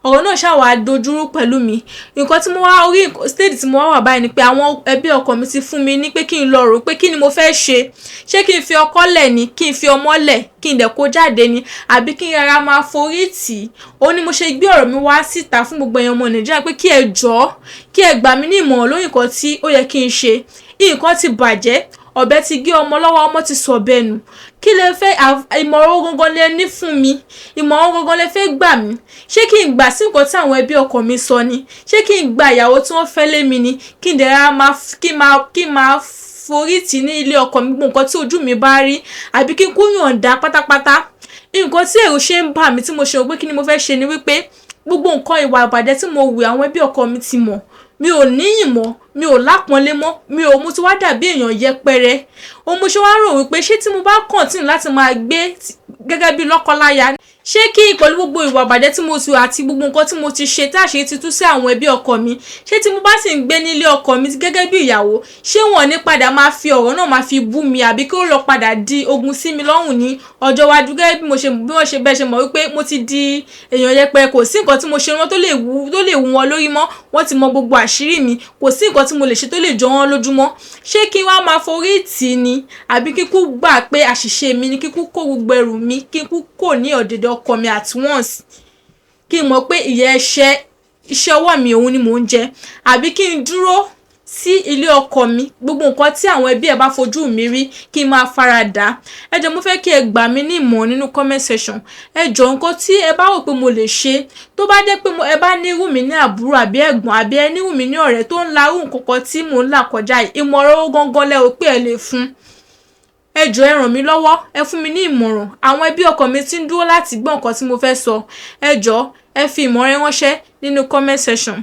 Ọ̀rọ̀ náà ṣàwà dojúrú pẹ̀lú mi. Nǹkan tí mo wá orí stage tí mo wà báyìí ni pé àwọn ẹbí ọkọ mi ti fún mi ní pé kí n lọ rò pé kí ni mo fẹ́ ṣe. Ṣé kí n fi ọkọ lẹ̀ ni, kí n fi ọmọ lẹ̀, kí n dẹ̀ kó jáde ni, àbí kí n rárá máa forí tì í. Ó ní mo ṣe gbé ọ̀rọ̀ mi wá síta fún gbogbo èèyàn ọmọ Nàìjíríà pé kí ẹ jọ̀ọ́, kí ẹ gbà mí ní ìmọ̀ràn lórí nǹkan tí ó yẹ kí n ṣe. Nǹkan ti bàjẹ́, ọ̀bẹ ti gé ọmọ lọ́wọ́, ọmọ ti sọ̀bẹ nù. Kí lẹ fẹ́ ìmọ̀ràn gangan lẹ ní fún mi? Ìmọ̀ràn gangan lẹ fẹ́ gbà mí? Ṣé kí n gbà sí nǹkan tí àwọn ẹbí ọkọ mi sọ ni? Ṣé kí n gba ìyàwó tí wọ́n fẹ́ lé mi ni? Kí n dẹ̀ kí máa forí tì ní ilé ọkọ mi gbogbo nǹkan tí ojú mi bá rí, àbí kí n kú yọ̀ǹda pátápátá? Nǹkan tí èrò ṣe ń bà mí tí mo ṣe rò pé kí ni mo fẹ́ ṣe ni wípé gbogbo nǹkan ìwà ìbàjẹ́ tí mo wù àwọn ẹbí ọkọ mi ti mọ̀. Mi ò níyìn mọ́, mi ò lápọ́nlé mọ́, mo ti wá dàbí èèyàn yẹpẹrẹ. Mo ṣe wá rò wípé ṣé tí mo bá continue láti máa gbé gẹ́gẹ́ bí lọ́kọláya, ṣé kí pẹ̀lú gbogbo ìwà ìbàjẹ́ tí mo ti àti gbogbo nǹkan tí mo ti ṣe tí àṣírí ti tú sí àwọn ẹbí ọkọ mi, ṣé tí mo bá sì ń gbé nílé ọkọ mi gẹ́gẹ́ bí ìyàwó, ṣé wọ́n ní padà máa fi ọ̀rọ̀ náà máa fi bú mi, àbí kí ó lọ padà di ogun sí mi lọ́rùn ní ọjọ́ iwájú gẹ́gẹ́ bí wọ́n ṣe bẹ́ẹ̀ ṣe mọ̀ wípé mo ti di èèyàn yẹpẹrẹ, kò sí nǹkan tí mo ṣe wọn tó lè wú wọn lórí mọ́, wọ́n ti mọ gbogbo àṣírí mi, kò sí nǹkan tí mo lè ṣe tó lè jọ wọ́n lójúmọ́. Ṣé kí wá máa forí tì í ni, àbí kíkú gbà pé àṣìṣe mi ni, kíkú kó gbogbo ẹrù mi, kíkú kò ní ọ̀dẹ̀dẹ̀ ọkọ mi at once, kí n mọ̀ pé ìyẹ́ iṣẹ́ ọwọ́ mi òun ni mò ń jẹ, àbí kí n dúró sí ilé ọkọ mi gbogbo nǹkan tí àwọn ẹbí ẹ bá fojú mi rí kí n máa faradà? Ẹ jọ̀ọ́ mo fẹ́ kí ẹ gbà mí ní ìmọ̀ nínú comment section. Ẹ jọ̀ọ́ nǹkan tí ẹ bá rò pé mo lè ṣe, tó bá jẹ́ pé ẹ bá ní irú mi ní àbúrò àbí ẹ̀gbọ́n, àbí ẹ ní irú mi ní ọ̀rẹ́ tó ń la irú nǹkan kan tí mò ń là kọjá yìí, ìmọ̀ràn owó gangan lẹ rò pé ẹ lè fún. Ẹ jọ̀ọ́ ẹ ràn mí lọ́wọ́, ẹ fún mi ní ìmọ̀ràn. Àwọn ẹbí ọkọ mi ti ń dúró láti gbọ́ nǹkan tí mo fẹ́ sọ. Ẹ jọ̀ọ́ ẹ fi ìmọ̀ràn ránṣẹ́ nínú comment section.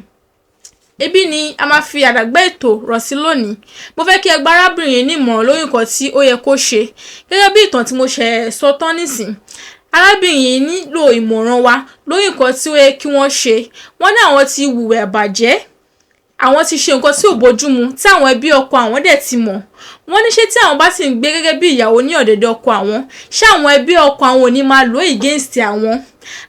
Ebi ni a máa fi àdàgbà ètò rọ̀ sí lónìí. Mo fẹ́ kí ẹ gba arábìnrin yìí ní ìmọ̀ràn lórí nǹkan tí ó yẹ kó ṣe. Gẹ́gẹ́ bí ìtàn tí mo ṣe sọ tán nísìn, arábìnrin yìí nílò ìmọ̀ràn wa lórí nǹkan tí ó yẹ kí wọ́n ṣe. Wọ́n ní àwọn ti hùwà ìbàjẹ́, àwọn ti ṣe nǹkan tí ò bójúmu tí àwọn ẹbí ọkọ àwọn dẹ̀ ti mọ̀. Wọ́n ní ṣé tí àwọn bá sì ń gbé gẹ́gẹ́ bí ìyàwó ní ọ̀dẹ̀dẹ̀ ọkọ àwọn, ṣé àwọn ẹbí ọkọ àwọn ò ní máa lò against àwọn?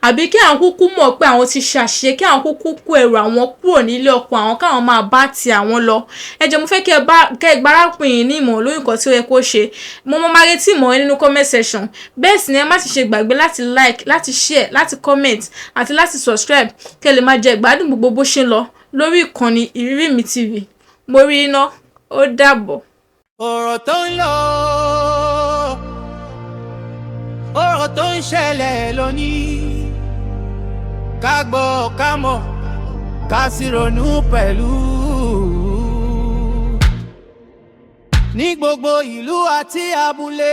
Àbí kí àwọn kúkú mọ̀ pé àwọn ti ṣàṣìṣe, kí àwọn kúkú kó ẹrù àwọn kúrò nílé ọkọ àwọn, káwọn máa bá ti àwọn lọ. Ẹ jọ̀ọ́ mo fẹ́ kí ẹ gba arákùnrin ní ìmọ̀ lórí nǹkan tí ó yẹ kó ṣe. Mo máa retí ìmọ̀ nínú comment section. Bẹ́ẹ̀ sì ni ẹ má ti ṣe gbàgbé láti like, láti share, láti comment àti láti subscribe kí ẹ lè máa jẹ ìgbádùn gbogbo bó ṣe ń lọ lórí ìkànnì Ìrírí mi TV. Mo rí iná, ó dàbọ̀. Ọ̀rọ̀ tó ń lọ, ọ̀rọ̀ tó ń ṣẹlẹ̀ lónìí, ká gbọ́ ká mọ̀ ká sì ronú pẹ̀lú. Ní gbogbo ìlú àti abúlé.